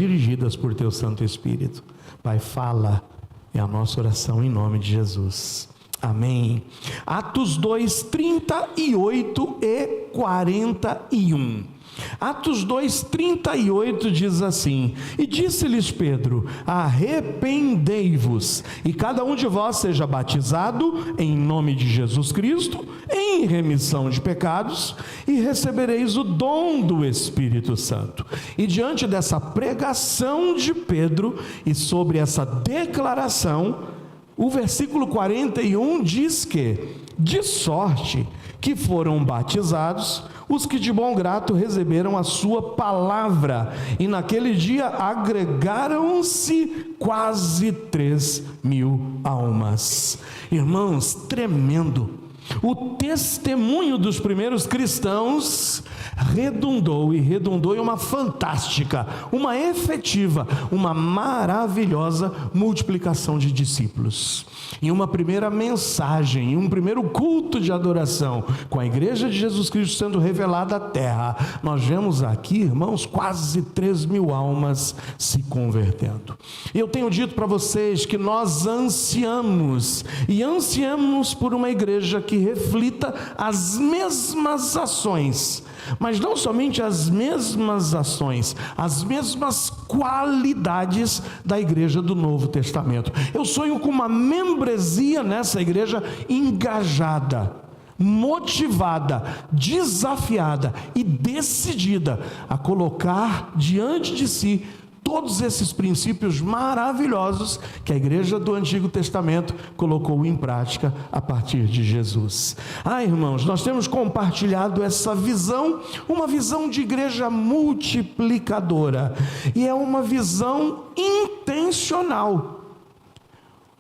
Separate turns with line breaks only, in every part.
dirigidas por Teu Santo Espírito. Pai, fala, é a nossa oração em nome de Jesus. Amém. Atos 2, 38 e 41. Atos 2, 38 diz assim: e disse-lhes Pedro: arrependei-vos, e cada um de vós seja batizado em nome de Jesus Cristo, em remissão de pecados, e recebereis o dom do Espírito Santo. E diante dessa pregação de Pedro, e sobre essa declaração, o versículo 41 diz que, de sorte que foram batizados os que de bom grado receberam a sua palavra, e naquele dia agregaram-se quase 3.000 almas. Irmãos, tremendo. O testemunho dos primeiros cristãos redundou em uma fantástica, uma efetiva, uma maravilhosa multiplicação de discípulos. Em uma primeira mensagem, em um primeiro culto de adoração, com a igreja de Jesus Cristo sendo revelada à terra, nós vemos aqui, irmãos, quase 3.000 almas se convertendo. Eu tenho dito para vocês que nós ansiamos por uma igreja que reflita as mesmas ações, mas não somente as mesmas ações, as mesmas qualidades da igreja do Novo Testamento. Eu sonho com uma membresia nessa igreja engajada, motivada, desafiada e decidida a colocar diante de si todos esses princípios maravilhosos que a igreja do Antigo Testamento colocou em prática a partir de Jesus. Irmãos, nós temos compartilhado essa visão, uma visão de igreja multiplicadora, e é uma visão intencional.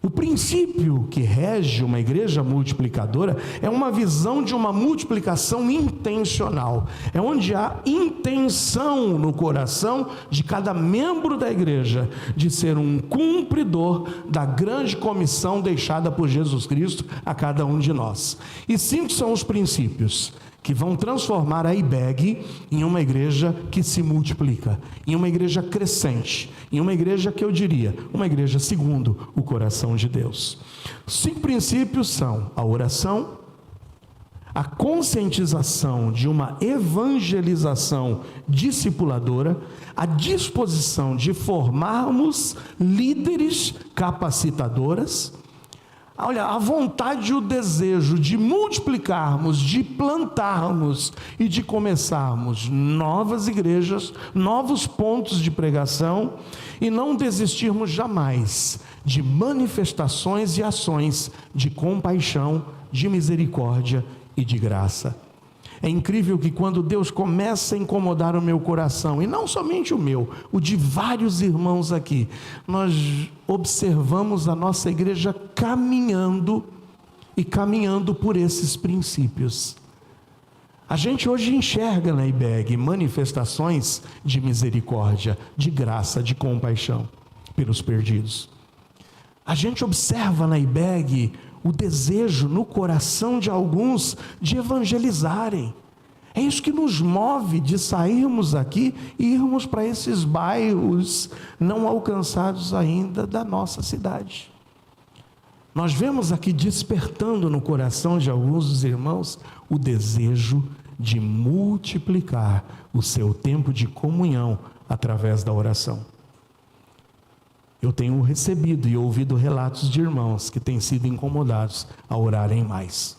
O princípio que rege uma igreja multiplicadora é uma visão de uma multiplicação intencional. É onde há intenção no coração de cada membro da igreja de ser um cumpridor da grande comissão deixada por Jesus Cristo a cada um de nós. E 5 são os princípios que vão transformar a IBEG em uma igreja que se multiplica, em uma igreja crescente, em uma igreja que eu diria, uma igreja segundo o coração de Deus. 5 princípios são a oração, a conscientização de uma evangelização discipuladora, a disposição de formarmos líderes capacitadoras, olha, a vontade e o desejo de multiplicarmos, de plantarmos e de começarmos novas igrejas, novos pontos de pregação, e não desistirmos jamais de manifestações e ações de compaixão, de misericórdia e de graça. É incrível que quando Deus começa a incomodar o meu coração, e não somente o meu, o de vários irmãos aqui, nós observamos a nossa igreja caminhando por esses princípios. A gente hoje enxerga na IBEG manifestações de misericórdia, de graça, de compaixão pelos perdidos. A gente observa na IBEG o desejo no coração de alguns de evangelizarem. É isso que nos move de sairmos aqui e irmos para esses bairros não alcançados ainda da nossa cidade. Nós vemos aqui despertando no coração de alguns dos irmãos o desejo de multiplicar o seu tempo de comunhão através da oração. Eu tenho recebido e ouvido relatos de irmãos que têm sido incomodados a orarem mais,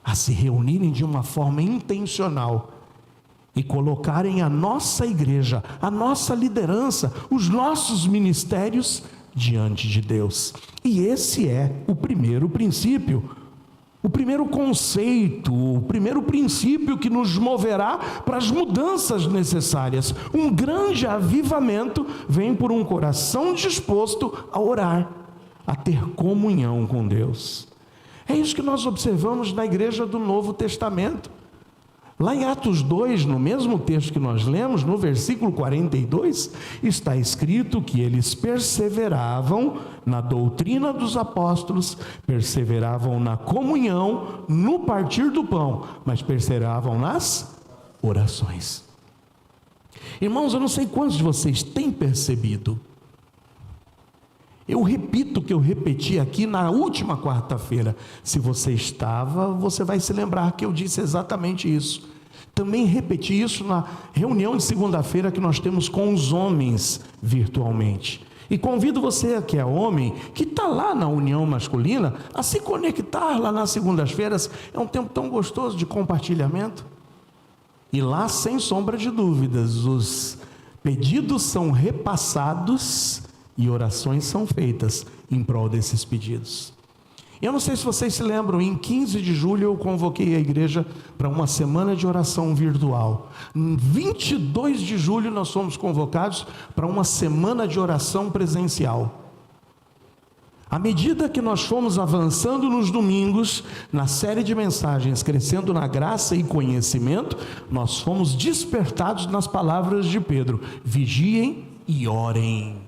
a se reunirem de uma forma intencional e colocarem a nossa igreja, a nossa liderança, os nossos ministérios diante de Deus. E esse é o primeiro princípio, o primeiro conceito, o primeiro princípio que nos moverá para as mudanças necessárias. Um grande avivamento vem por um coração disposto a orar, a ter comunhão com Deus. É isso que nós observamos na igreja do Novo Testamento. Lá em Atos 2, no mesmo texto que nós lemos, no versículo 42, está escrito que eles perseveravam na doutrina dos apóstolos, perseveravam na comunhão, no partir do pão, mas perseveravam nas orações. Irmãos, eu não sei quantos de vocês têm percebido. Eu repito o que eu repeti aqui na última quarta-feira. Se você estava, você vai se lembrar que eu disse exatamente isso. Também repeti isso na reunião de segunda-feira que nós temos com os homens virtualmente. E convido você que é homem, que está lá na união masculina, a se conectar lá nas segundas-feiras. É um tempo tão gostoso de compartilhamento. E lá, sem sombra de dúvidas, os pedidos são repassados e orações são feitas em prol desses pedidos. Eu não sei se vocês se lembram, em 15 de julho eu convoquei a igreja para uma semana de oração virtual. Em 22 de julho nós fomos convocados para uma semana de oração presencial. À medida que nós fomos avançando nos domingos, na série de mensagens, crescendo na graça e conhecimento, nós fomos despertados nas palavras de Pedro: vigiem e orem.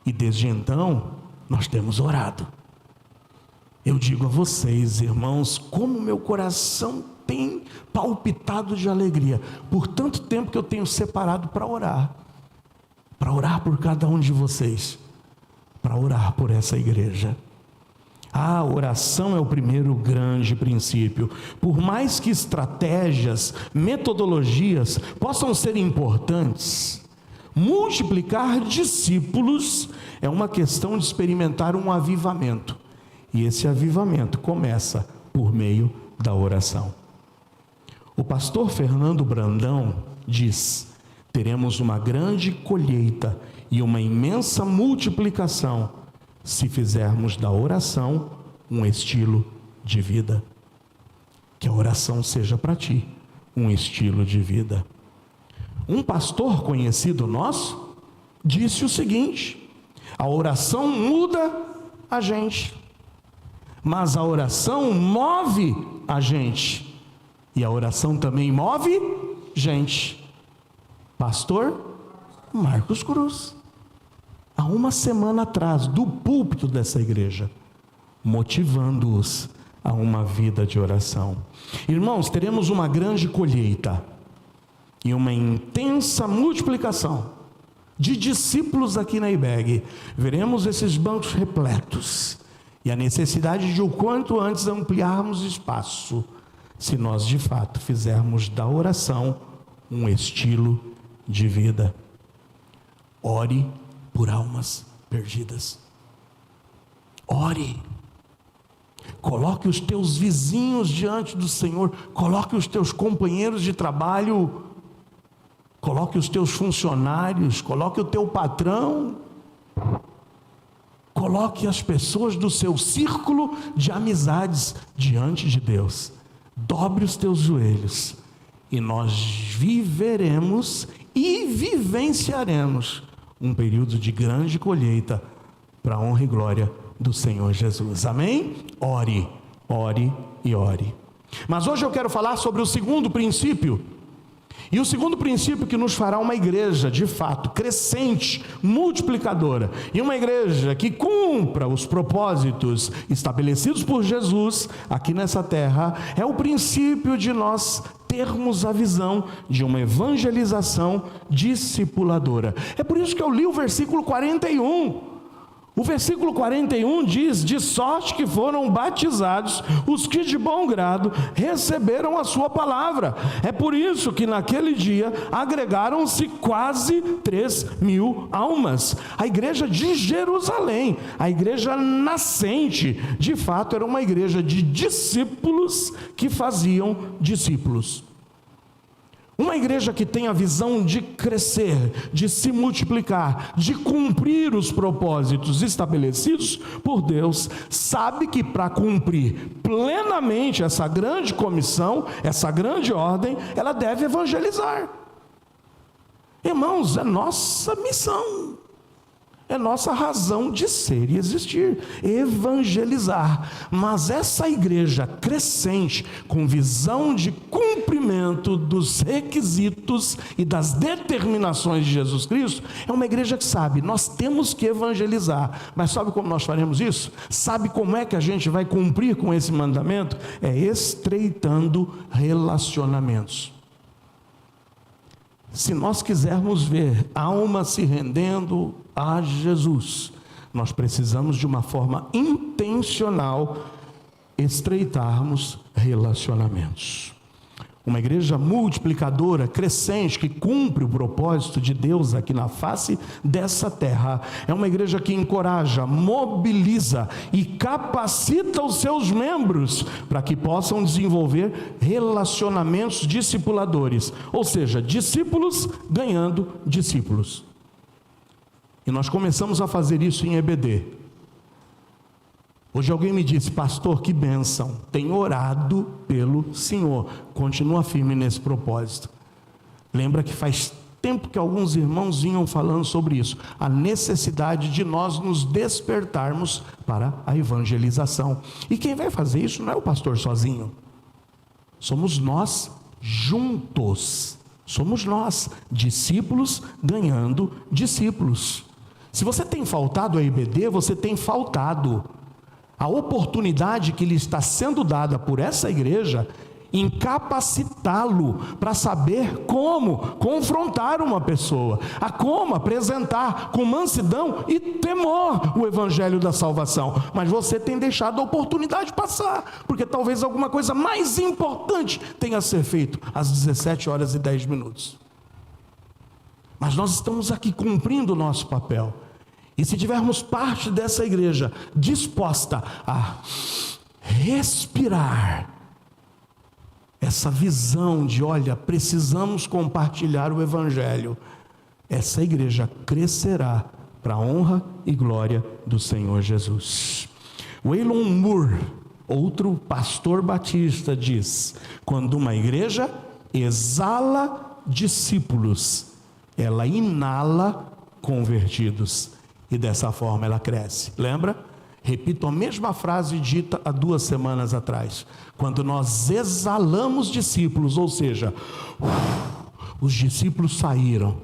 E desde então, nós temos orado. Eu digo a vocês, irmãos, como meu coração tem palpitado de alegria, por tanto tempo que eu tenho separado para orar por cada um de vocês, para orar por essa igreja. A oração é o primeiro grande princípio. Por mais que estratégias, metodologias possam ser importantes, multiplicar discípulos é uma questão de experimentar um avivamento. E esse avivamento começa por meio da oração. O pastor Fernando Brandão diz: teremos uma grande colheita e uma imensa multiplicação se fizermos da oração um estilo de vida. Que a oração seja para ti um estilo de vida. Um pastor conhecido nosso disse o seguinte: a oração muda a gente, mas a oração move a gente, e a oração também move gente. Pastor Marcos Cruz, há uma semana atrás, do púlpito dessa igreja, motivando-os a uma vida de oração. Irmãos, teremos uma grande colheita e uma intensa multiplicação de discípulos aqui na IBEG. Veremos esses bancos repletos e a necessidade de o quanto antes ampliarmos espaço, se nós de fato fizermos da oração um estilo de vida. Ore por almas perdidas. Ore. Coloque os teus vizinhos diante do Senhor. Coloque os teus companheiros de trabalho. Coloque os teus funcionários. Coloque o teu patrão. Coloque as pessoas do seu círculo de amizades diante de Deus. Dobre os teus joelhos e nós viveremos e vivenciaremos um período de grande colheita para a honra e glória do Senhor Jesus. Amém? Ore, ore e ore. Mas hoje eu quero falar sobre o segundo princípio. E o segundo princípio que nos fará uma igreja, de fato, crescente, multiplicadora, e uma igreja que cumpra os propósitos estabelecidos por Jesus aqui nessa terra, é o princípio de nós termos a visão de uma evangelização discipuladora. É por isso que eu li o versículo 41. O versículo 41 diz: de sorte que foram batizados os que de bom grado receberam a sua palavra. É por isso que naquele dia agregaram-se quase 3.000 almas. A igreja de Jerusalém, a igreja nascente, de fato era uma igreja de discípulos que faziam discípulos. Uma igreja que tem a visão de crescer, de se multiplicar, de cumprir os propósitos estabelecidos por Deus, sabe que para cumprir plenamente essa grande comissão, essa grande ordem, ela deve evangelizar. Irmãos, é nossa missão, é nossa razão de ser e existir, evangelizar. Mas essa igreja crescente, com visão de cumprimento dos requisitos e das determinações de Jesus Cristo, é uma igreja que sabe, nós temos que evangelizar. Mas sabe como nós faremos isso? Sabe como é que a gente vai cumprir com esse mandamento? É estreitando relacionamentos. Se nós quisermos ver almas se rendendo a Jesus, nós precisamos de uma forma intencional estreitarmos relacionamentos. Uma igreja multiplicadora, crescente, que cumpre o propósito de Deus aqui na face dessa terra, é uma igreja que encoraja, mobiliza e capacita os seus membros para que possam desenvolver relacionamentos discipuladores, ou seja, discípulos ganhando discípulos. E nós começamos a fazer isso em EBD. Hoje alguém me disse: pastor, que bênção, tenho orado pelo Senhor. Continua firme nesse propósito. Lembra que faz tempo que alguns irmãos vinham falando sobre isso, a necessidade de nós nos despertarmos para a evangelização. E quem vai fazer isso não é o pastor sozinho, somos nós juntos. Somos nós, discípulos ganhando discípulos. Se você tem faltado a IBD, você tem faltado a oportunidade que lhe está sendo dada por essa igreja em capacitá-lo para saber como confrontar uma pessoa, a como apresentar com mansidão e temor o evangelho da salvação. Mas você tem deixado a oportunidade passar, porque talvez alguma coisa mais importante tenha a ser feito às 17h10. Mas nós estamos aqui cumprindo o nosso papel. E se tivermos parte dessa igreja disposta a respirar essa visão de, olha, precisamos compartilhar o evangelho, essa igreja crescerá para a honra e glória do Senhor Jesus. Waylon Moore, outro pastor batista, diz: quando uma igreja exala discípulos, ela inala convertidos. E dessa forma ela cresce. Lembra? Repito a mesma frase dita há 2 semanas atrás. Quando nós exalamos discípulos, ou seja, os discípulos saíram.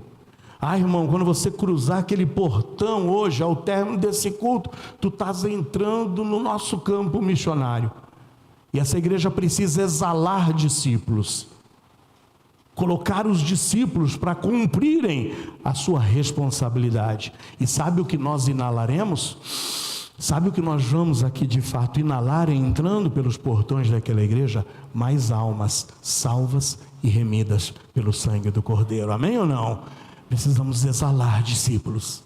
Irmão, quando você cruzar aquele portão hoje, ao término desse culto, tu estás entrando no nosso campo missionário. E essa igreja precisa exalar discípulos. Colocar os discípulos para cumprirem a sua responsabilidade. E sabe o que nós inalaremos? Sabe o que nós vamos aqui de fato inalar, entrando pelos portões daquela igreja? Mais almas salvas e remidas pelo sangue do Cordeiro. Amém ou não? Precisamos exalar discípulos.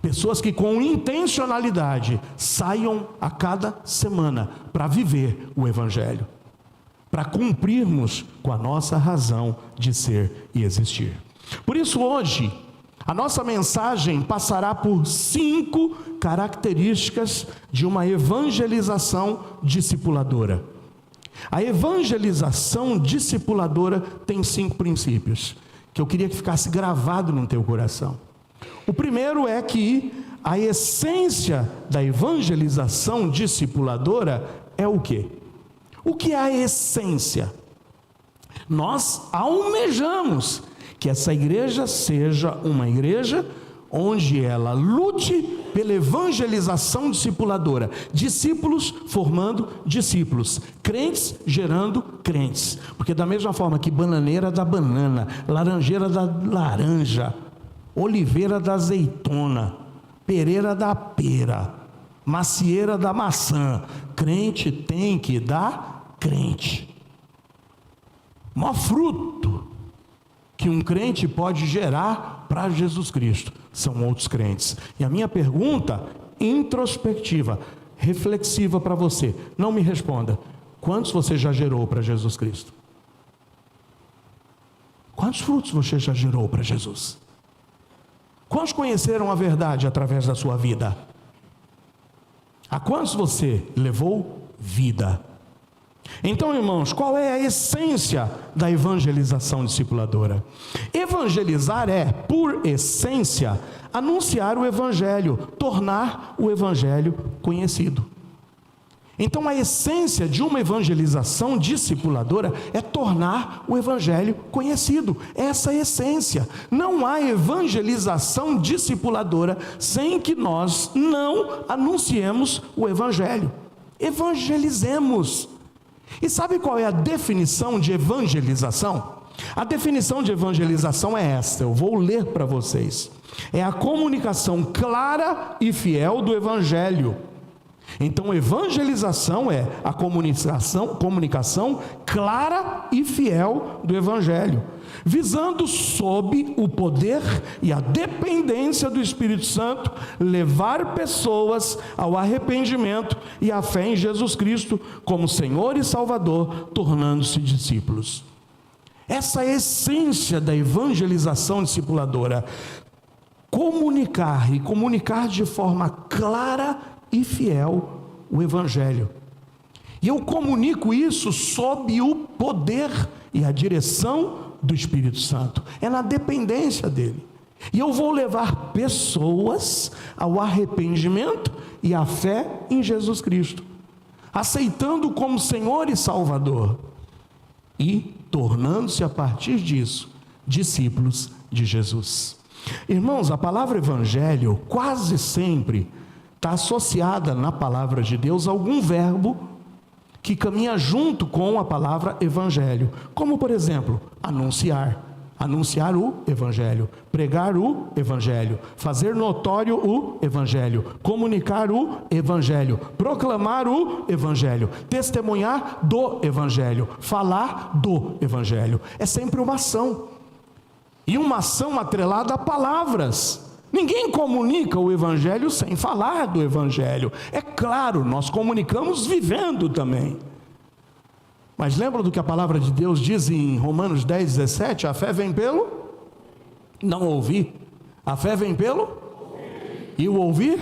Pessoas que com intencionalidade saiam a cada semana para viver o evangelho, para cumprirmos com a nossa razão de ser e existir. Por isso hoje, a nossa mensagem passará por 5 características de uma evangelização discipuladora. A evangelização discipuladora tem 5 princípios, que eu queria que ficasse gravado no teu coração. O primeiro é que a essência da evangelização discipuladora é o quê? O que é a essência? Nós almejamos que essa igreja seja uma igreja onde ela lute pela evangelização discipuladora, discípulos formando discípulos, crentes gerando crentes, porque da mesma forma que bananeira dá banana, laranjeira dá laranja, oliveira dá azeitona, pereira dá pera, macieira dá maçã, crente tem que dar crente. O maior fruto que um crente pode gerar para Jesus Cristo são outros crentes. E a minha pergunta introspectiva, reflexiva para você, não me responda: quantos você já gerou para Jesus Cristo? Quantos frutos você já gerou para Jesus? Quantos conheceram a verdade através da sua vida? A quantos você levou vida? Então, irmãos, qual é a essência da evangelização discipuladora? Evangelizar é, por essência, anunciar o evangelho, tornar o evangelho conhecido. Então, a essência de uma evangelização discipuladora é tornar o evangelho conhecido. Essa é a essência. Não há evangelização discipuladora sem que nós não anunciemos o evangelho. Evangelizemos. E sabe qual é a definição de evangelização? A definição de evangelização é esta, eu vou ler para vocês. É a comunicação clara e fiel do Evangelho. Então, evangelização é a comunicação clara e fiel do Evangelho, visando, sob o poder e a dependência do Espírito Santo, levar pessoas ao arrependimento e à fé em Jesus Cristo como Senhor e Salvador, tornando-se discípulos. Essa é a essência da evangelização discipuladora: comunicar de forma clara e fiel o Evangelho. E eu comunico isso sob o poder e a direção do Espírito Santo, é na dependência dele. E eu vou levar pessoas ao arrependimento e à fé em Jesus Cristo, aceitando como Senhor e Salvador, e tornando-se a partir disso discípulos de Jesus. Irmãos, a palavra evangelho quase sempre está associada na palavra de Deus a algum verbo que caminha junto com a palavra evangelho, como por exemplo, anunciar o evangelho, pregar o evangelho, fazer notório o evangelho, comunicar o evangelho, proclamar o evangelho, testemunhar do evangelho, falar do evangelho. É sempre uma ação, e uma ação atrelada a palavras. Ninguém comunica o evangelho sem falar do evangelho. É claro, nós comunicamos vivendo também. Mas lembra do que a palavra de Deus diz em Romanos 10, 17? A fé vem pelo não ouvir. A fé vem pelo e o ouvir?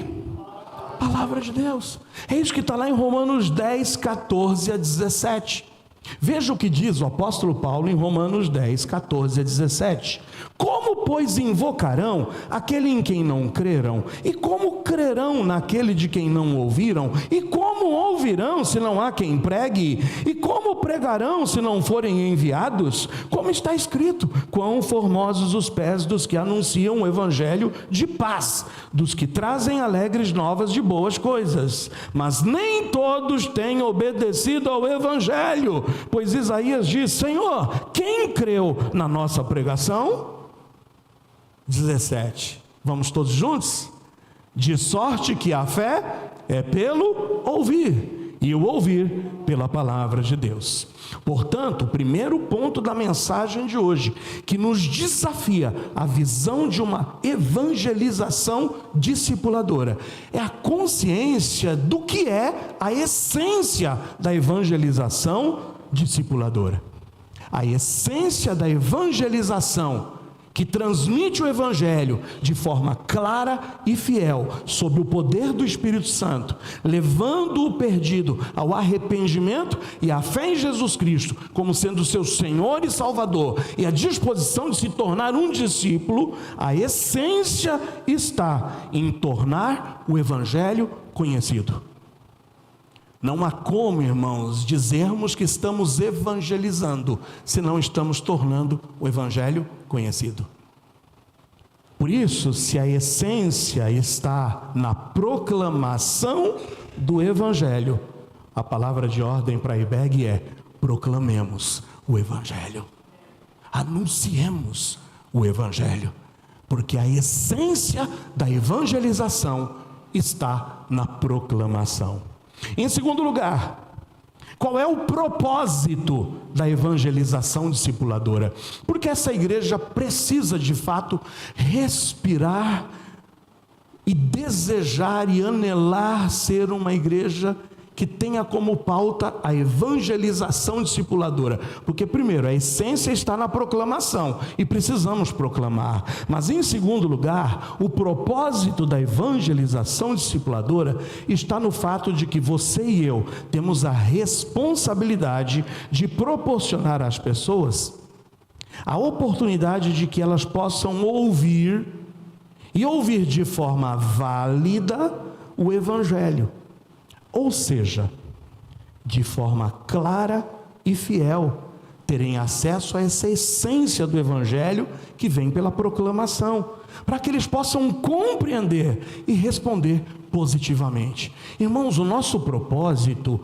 Palavra de Deus. É isso que está lá em Romanos 10, 14 a 17. Veja o que diz o apóstolo Paulo em Romanos 10, 14 a 17. Como, pois, invocarão aquele em quem não creram? E como crerão naquele de quem não ouviram? E como ouvirão se não há quem pregue? E como pregarão se não forem enviados? Como está escrito: quão formosos os pés dos que anunciam o evangelho de paz, dos que trazem alegres novas de boas coisas. Mas nem todos têm obedecido ao evangelho, pois Isaías diz: Senhor, quem creu na nossa pregação? 17, vamos todos juntos? De sorte que a fé é pelo ouvir, e o ouvir pela palavra de Deus. Portanto, o primeiro ponto da mensagem de hoje, que nos desafia a visão de uma evangelização discipuladora, é a consciência do que é a essência da evangelização discipuladora. A essência da evangelização que transmite o evangelho de forma clara e fiel, sob o poder do Espírito Santo, levando o perdido ao arrependimento e à fé em Jesus Cristo, como sendo seu Senhor e Salvador, e a disposição de se tornar um discípulo. A essência está em tornar o evangelho conhecido. Não há como, irmãos, dizermos que estamos evangelizando se não estamos tornando o evangelho conhecido. Por isso, se a essência está na proclamação do evangelho, a palavra de ordem para a IBEG é: proclamemos o evangelho, anunciemos o evangelho, porque a essência da evangelização está na proclamação. Em segundo lugar, qual é o propósito da evangelização discipuladora? Porque essa igreja precisa de fato respirar e desejar e anelar ser uma igreja que tenha como pauta a evangelização discipuladora. Porque primeiro, a essência está na proclamação, e precisamos proclamar. Mas em segundo lugar, o propósito da evangelização discipuladora está no fato de que você e eu temos a responsabilidade de proporcionar às pessoas a oportunidade de que elas possam ouvir, e ouvir de forma válida, o evangelho. Ou seja, de forma clara e fiel, terem acesso a essa essência do evangelho que vem pela proclamação, para que eles possam compreender e responder positivamente. Irmãos, o nosso propósito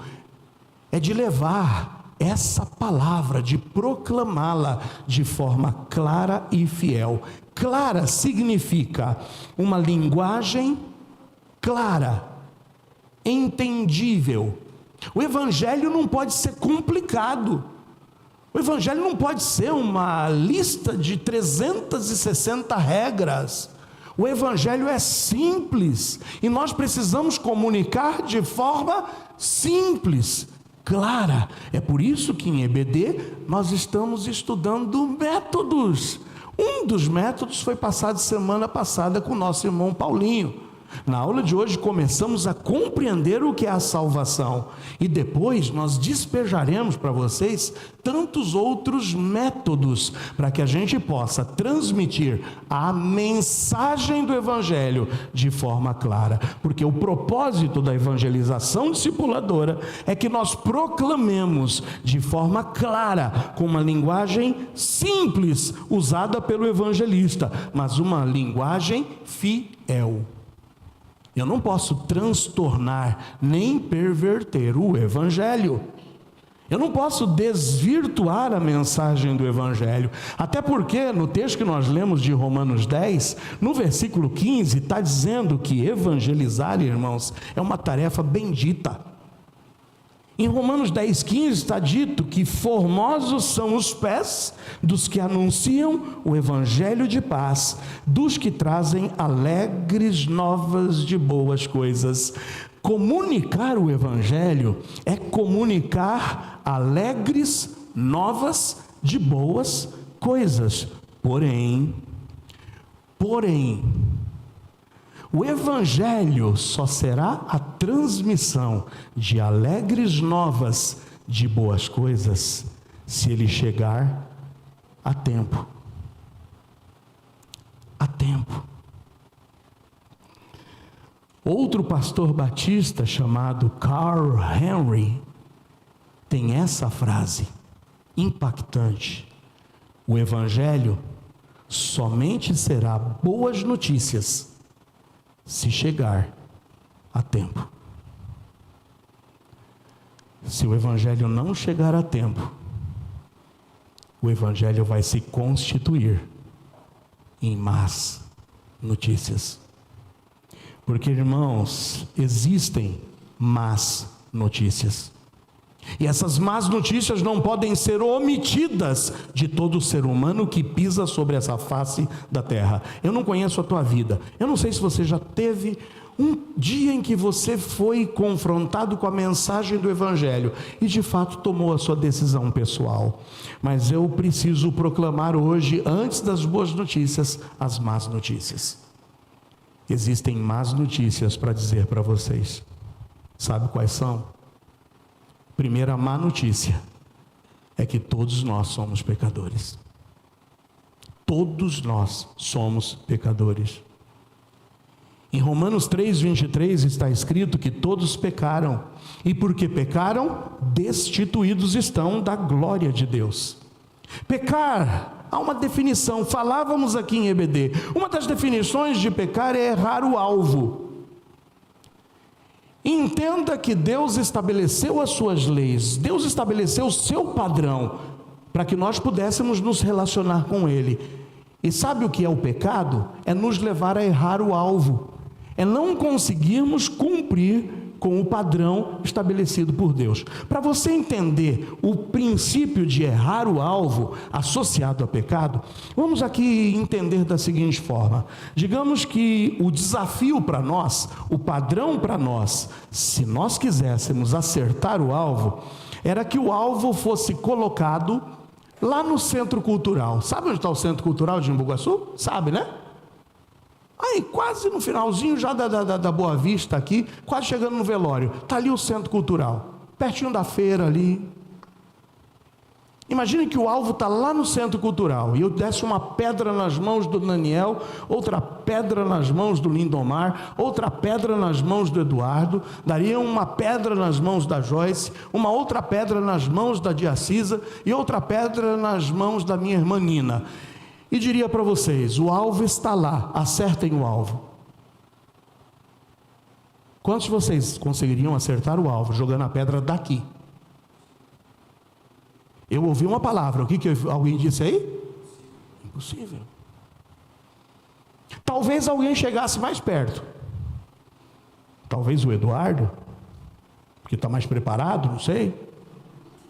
é de levar essa palavra, de proclamá-la de forma clara e fiel. Clara significa uma linguagem clara, entendível. O evangelho não pode ser complicado. O evangelho não pode ser uma lista de 360 regras. O evangelho é simples e nós precisamos comunicar de forma simples, clara. É por isso que em EBD nós estamos estudando métodos. Um dos métodos foi passado semana passada com o nosso irmão Paulinho. Na aula de hoje começamos a compreender o que é a salvação e depois nós despejaremos para vocês tantos outros métodos para que a gente possa transmitir a mensagem do evangelho de forma clara, porque o propósito da evangelização discipuladora é que nós proclamemos de forma clara, com uma linguagem simples usada pelo evangelista, mas uma linguagem fiel. Eu não posso transtornar nem perverter o evangelho. Eu não posso desvirtuar a mensagem do evangelho. Até porque no texto que nós lemos de Romanos 10, no versículo 15, está dizendo que evangelizar, irmãos, é uma tarefa bendita. Em Romanos 10, 15 está dito que formosos são os pés dos que anunciam o evangelho de paz, dos que trazem alegres novas de boas coisas. Comunicar o evangelho é comunicar alegres novas de boas coisas. Porém, o evangelho só será a transmissão de alegres novas de boas coisas se ele chegar a tempo. A tempo. Outro pastor batista chamado Carl Henry tem essa frase impactante: o evangelho somente será boas notícias se chegar a tempo. Se o evangelho não chegar a tempo, o evangelho vai se constituir em más notícias. Porque, irmãos, existem más notícias. E essas más notícias não podem ser omitidas de todo ser humano que pisa sobre essa face da terra. Eu não conheço a tua vida. Eu não sei se você já teve um dia em que você foi confrontado com a mensagem do evangelho e de fato tomou a sua decisão pessoal. Mas eu preciso proclamar hoje, antes das boas notícias, as más notícias. Existem más notícias para dizer para vocês. Sabe quais são? Primeira má notícia é que todos nós somos pecadores. Todos nós somos pecadores. Em Romanos 3:23 está escrito que todos pecaram, e porque pecaram, destituídos estão da glória de Deus. Pecar, há uma definição, falávamos aqui em EBD, uma das definições de pecar é errar o alvo. Entenda que Deus estabeleceu as suas leis, Deus estabeleceu o seu padrão, para que nós pudéssemos nos relacionar com Ele. E sabe o que é o pecado? É nos levar a errar o alvo, é não conseguirmos cumprir com o padrão estabelecido por Deus. Para você entender o princípio de errar o alvo associado ao pecado, vamos aqui entender da seguinte forma: digamos que o desafio para nós, o padrão para nós, se nós quiséssemos acertar o alvo, era que o alvo fosse colocado lá no Centro Cultural. Sabe onde está o Centro Cultural de Embu-Guaçu? Sabe, né? Aí, quase no finalzinho já da Boa Vista aqui, quase chegando no velório, está ali o Centro Cultural, pertinho da feira ali. Imagine que o alvo está lá no Centro Cultural, e eu desse uma pedra nas mãos do Daniel, outra pedra nas mãos do Lindomar, outra pedra nas mãos do Eduardo, daria uma pedra nas mãos da Joyce, uma outra pedra nas mãos da Diacisa, e outra pedra nas mãos da minha irmã Nina. E diria para vocês: o alvo está lá, acertem o alvo. Quantos de vocês conseguiriam acertar o alvo jogando a pedra daqui? Eu ouvi uma palavra, o que alguém disse aí? Impossível. Talvez alguém chegasse mais perto. Talvez o Eduardo, que está mais preparado, não sei,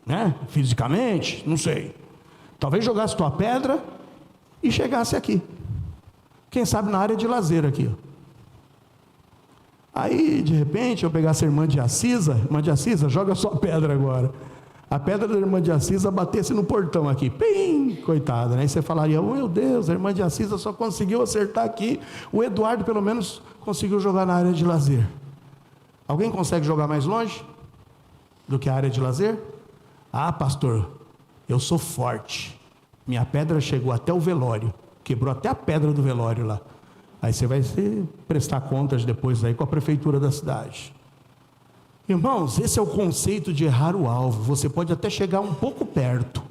né? Fisicamente, não sei. Talvez jogasse tua pedra e chegasse aqui. Quem sabe na área de lazer aqui. Aí, de repente, eu pegasse a irmã de Assisa, joga sua pedra agora. A pedra da irmã de Assisa batesse no portão aqui, pim, coitada, né? Aí você falaria, oh, meu Deus, a irmã de Assisa só conseguiu acertar aqui, o Eduardo pelo menos conseguiu jogar na área de lazer. Alguém consegue jogar mais longe do que a área de lazer? Ah, pastor, eu sou forte, minha pedra chegou até o velório, quebrou até a pedra do velório lá. Aí você vai prestar contas depois aí com a prefeitura da cidade. Irmãos, esse é o conceito de errar o alvo. Você pode até chegar um pouco perto,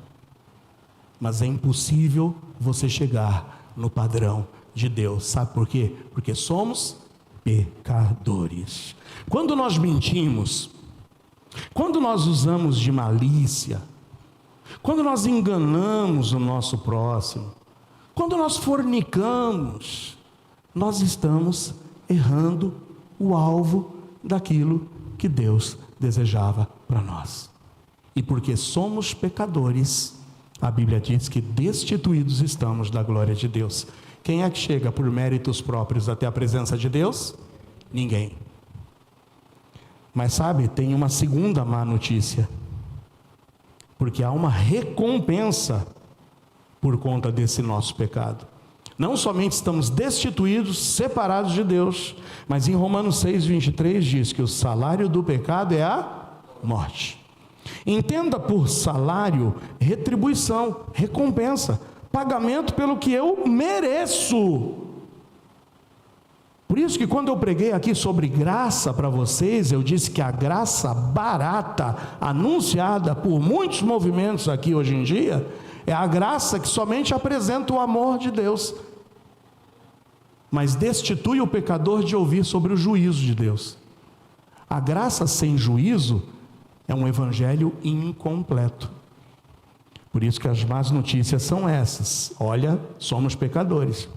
mas é impossível você chegar no padrão de Deus. Sabe por quê? Porque somos pecadores. Quando nós mentimos, quando nós usamos de malícia, quando nós enganamos o nosso próximo, quando nós fornicamos, nós estamos errando o alvo daquilo que Deus desejava para nós. E porque somos pecadores, a Bíblia diz que destituídos estamos da glória de Deus. Quem é que chega por méritos próprios até a presença de Deus? Ninguém. Mas sabe, tem uma segunda má notícia. Porque há uma recompensa por conta desse nosso pecado. Não somente estamos destituídos, separados de Deus, mas em Romanos 6:23 diz que o salário do pecado é a morte. Entenda por salário, retribuição, recompensa, pagamento pelo que eu mereço. Por isso que quando eu preguei aqui sobre graça para vocês, eu disse que a graça barata, anunciada por muitos movimentos aqui hoje em dia, é a graça que somente apresenta o amor de Deus, mas destitui o pecador de ouvir sobre o juízo de Deus. A graça sem juízo é um evangelho incompleto. Por isso que as más notícias são essas. Olha, somos pecadores,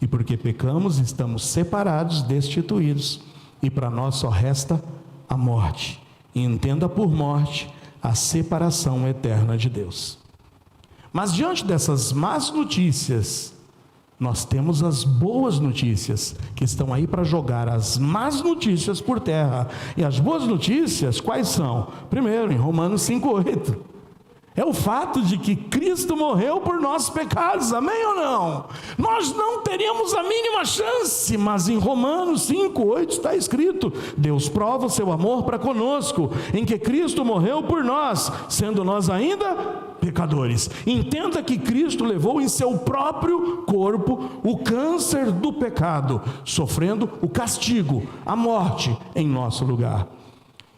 e porque pecamos, estamos separados, destituídos, e para nós só resta a morte. E entenda por morte a separação eterna de Deus. Mas diante dessas más notícias, nós temos as boas notícias, que estão aí para jogar as más notícias por terra. E as boas notícias, quais são? Primeiro, em Romanos 5:8, é o fato de que Cristo morreu por nossos pecados, amém ou não? Nós não teríamos a mínima chance, mas em Romanos 5:8 está escrito: Deus prova o seu amor para conosco, em que Cristo morreu por nós, sendo nós ainda pecadores. Entenda que Cristo levou em seu próprio corpo o câncer do pecado, sofrendo o castigo, a morte em nosso lugar.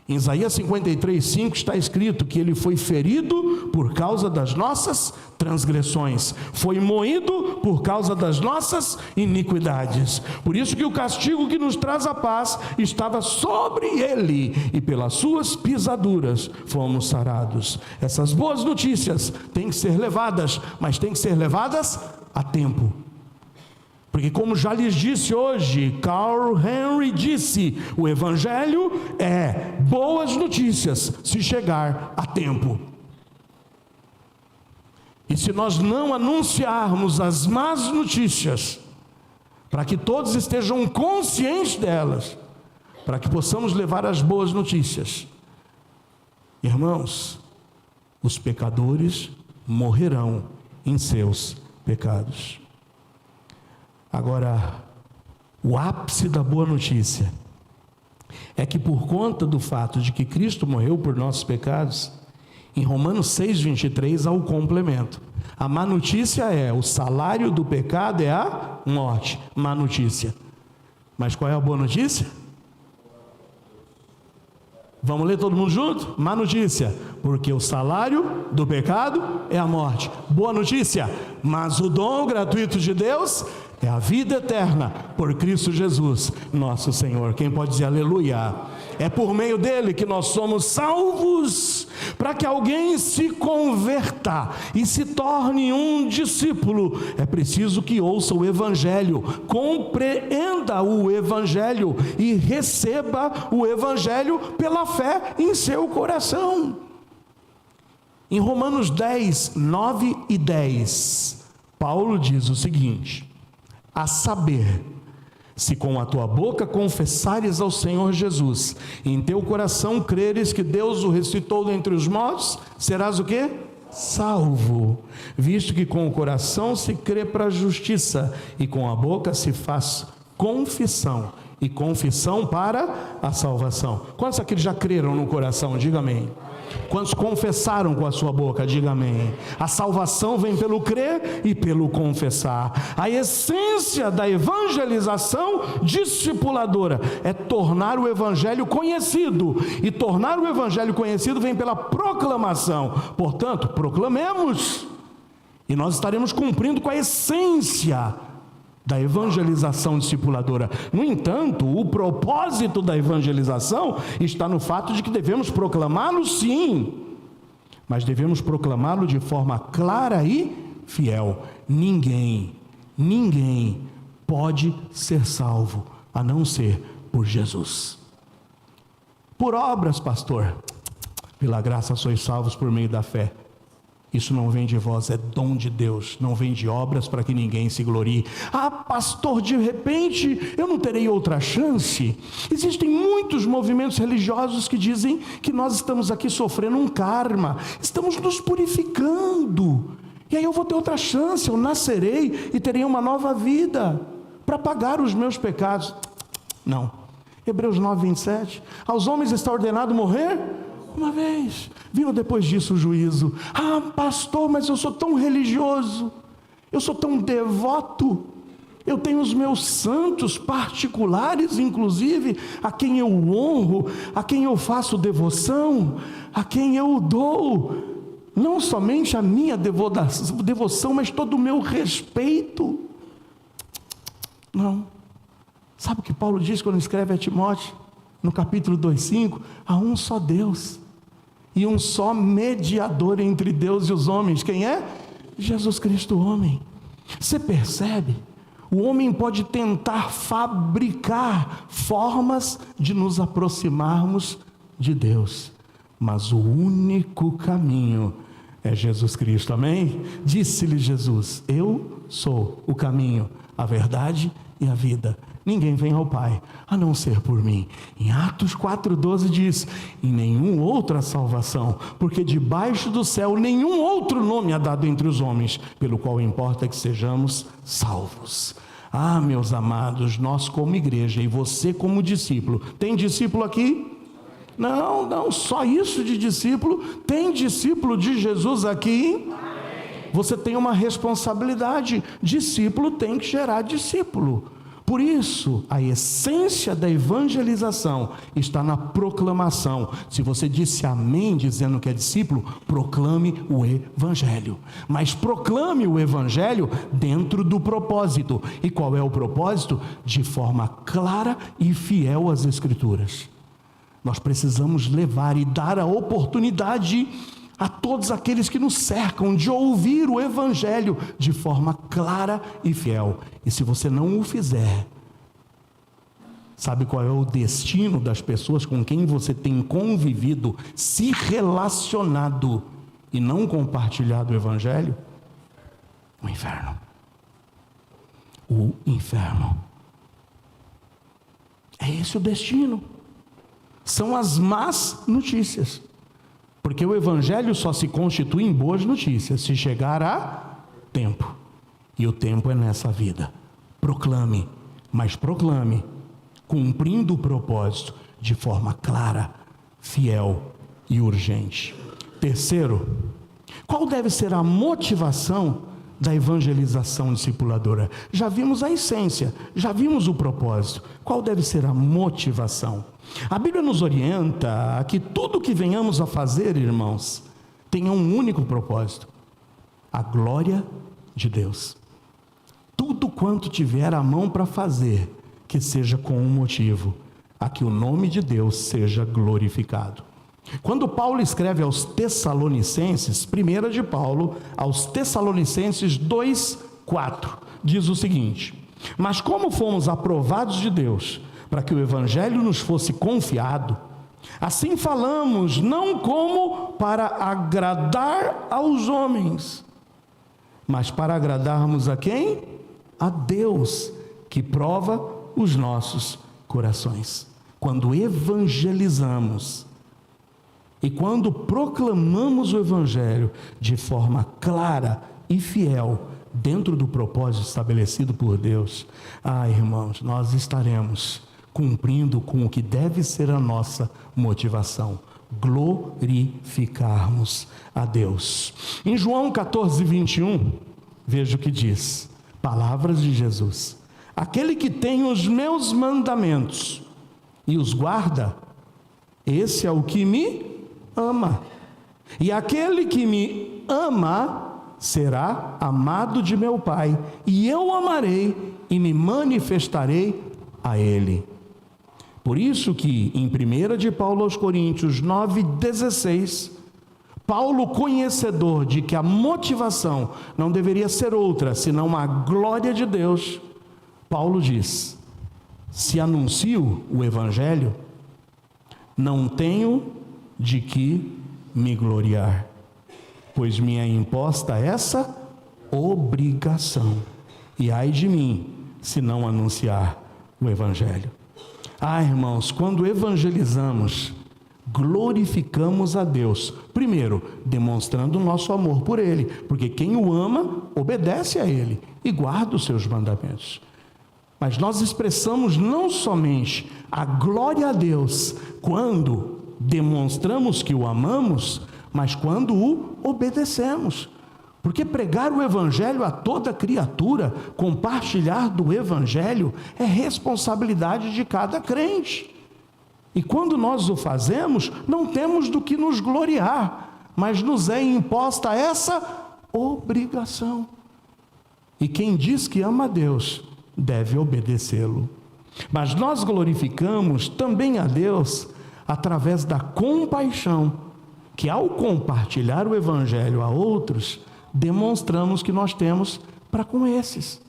Em Isaías 53:5 está escrito que ele foi ferido por causa das nossas transgressões, foi moído por causa das nossas iniquidades. Por isso que o castigo que nos traz a paz estava sobre ele, e pelas suas pisaduras fomos sarados. Essas boas notícias têm que ser levadas, mas têm que ser levadas a tempo. Porque, como já lhes disse hoje, Carl Henry disse, o evangelho é boas notícias se chegar a tempo. E se nós não anunciarmos as más notícias, para que todos estejam conscientes delas, para que possamos levar as boas notícias, irmãos, os pecadores morrerão em seus pecados. Agora, o ápice da boa notícia é que, por conta do fato de que Cristo morreu por nossos pecados, em Romanos 6:23 há o complemento. A má notícia é: o salário do pecado é a morte. Má notícia. Mas qual é a boa notícia? Vamos ler todo mundo junto? Má notícia: porque o salário do pecado é a morte. Boa notícia: mas o dom gratuito de Deus é a vida eterna por Cristo Jesus, nosso Senhor. Quem pode dizer aleluia? É por meio dele que nós somos salvos. Para que alguém se converta e se torne um discípulo, é preciso que ouça o Evangelho, compreenda o Evangelho e receba o Evangelho pela fé em seu coração. Em Romanos 10, 9 e 10, Paulo diz o seguinte: a saber, se com a tua boca confessares ao Senhor Jesus, e em teu coração creres que Deus o ressuscitou dentre os mortos, serás o quê? Salvo, visto que com o coração se crê para a justiça, e com a boca se faz confissão, e confissão para a salvação. Quantos aqui já creram no coração? Diga amém. Quantos confessaram com a sua boca? Diga amém. A salvação vem pelo crer e pelo confessar. A essência da evangelização discipuladora é tornar o evangelho conhecido, e tornar o evangelho conhecido vem pela proclamação. Portanto, proclamemos, e nós estaremos cumprindo com a essência da evangelização discipuladora. No entanto, o propósito da evangelização está no fato de que devemos proclamá-lo, sim, mas devemos proclamá-lo de forma clara e fiel. Ninguém pode ser salvo a não ser por Jesus. Por obras, pastor, pela graça sois salvos por meio da fé. Isso não vem de vós, é dom de Deus, não vem de obras para que ninguém se glorie. Ah, pastor, de repente eu não terei outra chance. Existem muitos movimentos religiosos que dizem que nós estamos aqui sofrendo um karma, estamos nos purificando, e aí eu vou ter outra chance, eu nascerei e terei uma nova vida para pagar os meus pecados. Não. Hebreus 9, 27, aos homens está ordenado morrer uma vez, viu depois disso o juízo. Ah, pastor, mas eu sou tão religioso, eu sou tão devoto, eu tenho os meus santos particulares, inclusive, a quem eu honro, a quem eu faço devoção, a quem eu dou, não somente a minha devoção, mas todo o meu respeito. Não. Sabe o que Paulo diz quando escreve a Timóteo? No capítulo 2,5, há um só Deus, e um só mediador entre Deus e os homens. Quem é? Jesus Cristo, o homem. Você percebe? O homem pode tentar fabricar formas de nos aproximarmos de Deus, mas o único caminho é Jesus Cristo, amém? Disse-lhe Jesus: eu sou o caminho, a verdade e a vida. Ninguém vem ao Pai a não ser por mim. Em Atos 4,12 diz: em nenhum outra salvação, porque debaixo do céu nenhum outro nome é dado entre os homens, pelo qual importa que sejamos salvos. Ah, meus amados, nós como igreja e você como discípulo, tem discípulo aqui? Não, só isso de discípulo. Tem discípulo de Jesus aqui? Você tem uma responsabilidade. Discípulo tem que gerar discípulo. Por isso, a essência da evangelização está na proclamação. Se você disse amém dizendo que é discípulo, proclame o evangelho. Mas proclame o evangelho dentro do propósito. E qual é o propósito? De forma clara e fiel às Escrituras. Nós precisamos levar e dar a oportunidade a todos aqueles que nos cercam de ouvir o evangelho de forma clara e fiel. E se você não o fizer, sabe qual é o destino das pessoas com quem você tem convivido, se relacionado e não compartilhado o evangelho? O inferno. O inferno. É esse o destino. São as más notícias. Porque o evangelho só se constitui em boas notícias se chegar a tempo. E o tempo é nessa vida. Proclame, mas proclame, cumprindo o propósito de forma clara, fiel e urgente. Terceiro, qual deve ser a motivação da evangelização discipuladora? Já vimos a essência, já vimos o propósito. Qual deve ser a motivação? A Bíblia nos orienta a que tudo que venhamos a fazer, irmãos, tenha um único propósito: a glória de Deus. Tudo quanto tiver a mão para fazer, que seja com um motivo: a que o nome de Deus seja glorificado. Quando Paulo escreve aos Tessalonicenses, 1 de Paulo, aos Tessalonicenses 2:4, diz o seguinte: mas como fomos aprovados de Deus, para que o Evangelho nos fosse confiado, assim falamos, não como para agradar aos homens, mas para agradarmos a quem? A Deus, que prova os nossos corações. Quando evangelizamos e quando proclamamos o Evangelho de forma clara e fiel, dentro do propósito estabelecido por Deus, irmãos, nós estaremos cumprindo com o que deve ser a nossa motivação: glorificarmos a Deus. Em João 14:21, veja o que diz, palavras de Jesus: aquele que tem os meus mandamentos e os guarda, esse é o que me ama, e aquele que me ama será amado de meu Pai, e eu amarei e me manifestarei a ele. Por isso que em 1 de Paulo aos Coríntios 9:16, Paulo, conhecedor de que a motivação não deveria ser outra senão a glória de Deus, Paulo diz: se anuncio o Evangelho, não tenho de que me gloriar, pois me é imposta essa obrigação, e ai de mim se não anunciar o Evangelho. Irmãos, quando evangelizamos, glorificamos a Deus, primeiro, demonstrando o nosso amor por Ele, porque quem o ama, obedece a Ele e guarda os seus mandamentos. Mas nós expressamos não somente a glória a Deus quando demonstramos que o amamos, mas quando o obedecemos. Porque pregar o Evangelho a toda criatura, compartilhar do Evangelho, é responsabilidade de cada crente. E quando nós o fazemos, não temos do que nos gloriar, mas nos é imposta essa obrigação. E quem diz que ama a Deus, deve obedecê-lo. Mas nós glorificamos também a Deus através da compaixão, que ao compartilhar o Evangelho a outros, demonstramos que nós temos para com esses.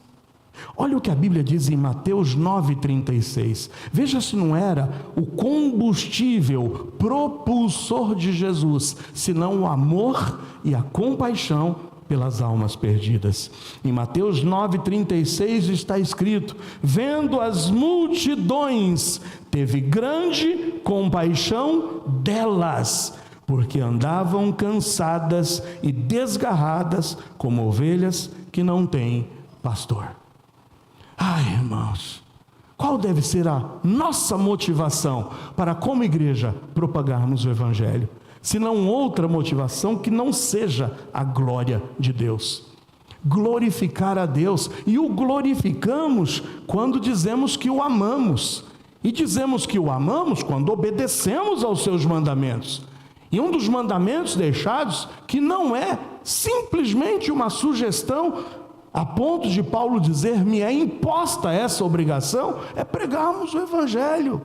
Olha o que a Bíblia diz em Mateus 9:36. Veja se não era o combustível propulsor de Jesus, senão o amor e a compaixão pelas almas perdidas. Em Mateus 9:36 está escrito: vendo as multidões, teve grande compaixão delas, porque andavam cansadas e desgarradas como ovelhas que não têm pastor. Irmãos, qual deve ser a nossa motivação para, como igreja, propagarmos o Evangelho? Se não outra motivação que não seja a glória de Deus. Glorificar a Deus, e o glorificamos quando dizemos que o amamos, e dizemos que o amamos quando obedecemos aos seus mandamentos. E um dos mandamentos deixados, que não é simplesmente uma sugestão, a ponto de Paulo dizer, me é imposta essa obrigação, é pregarmos o Evangelho.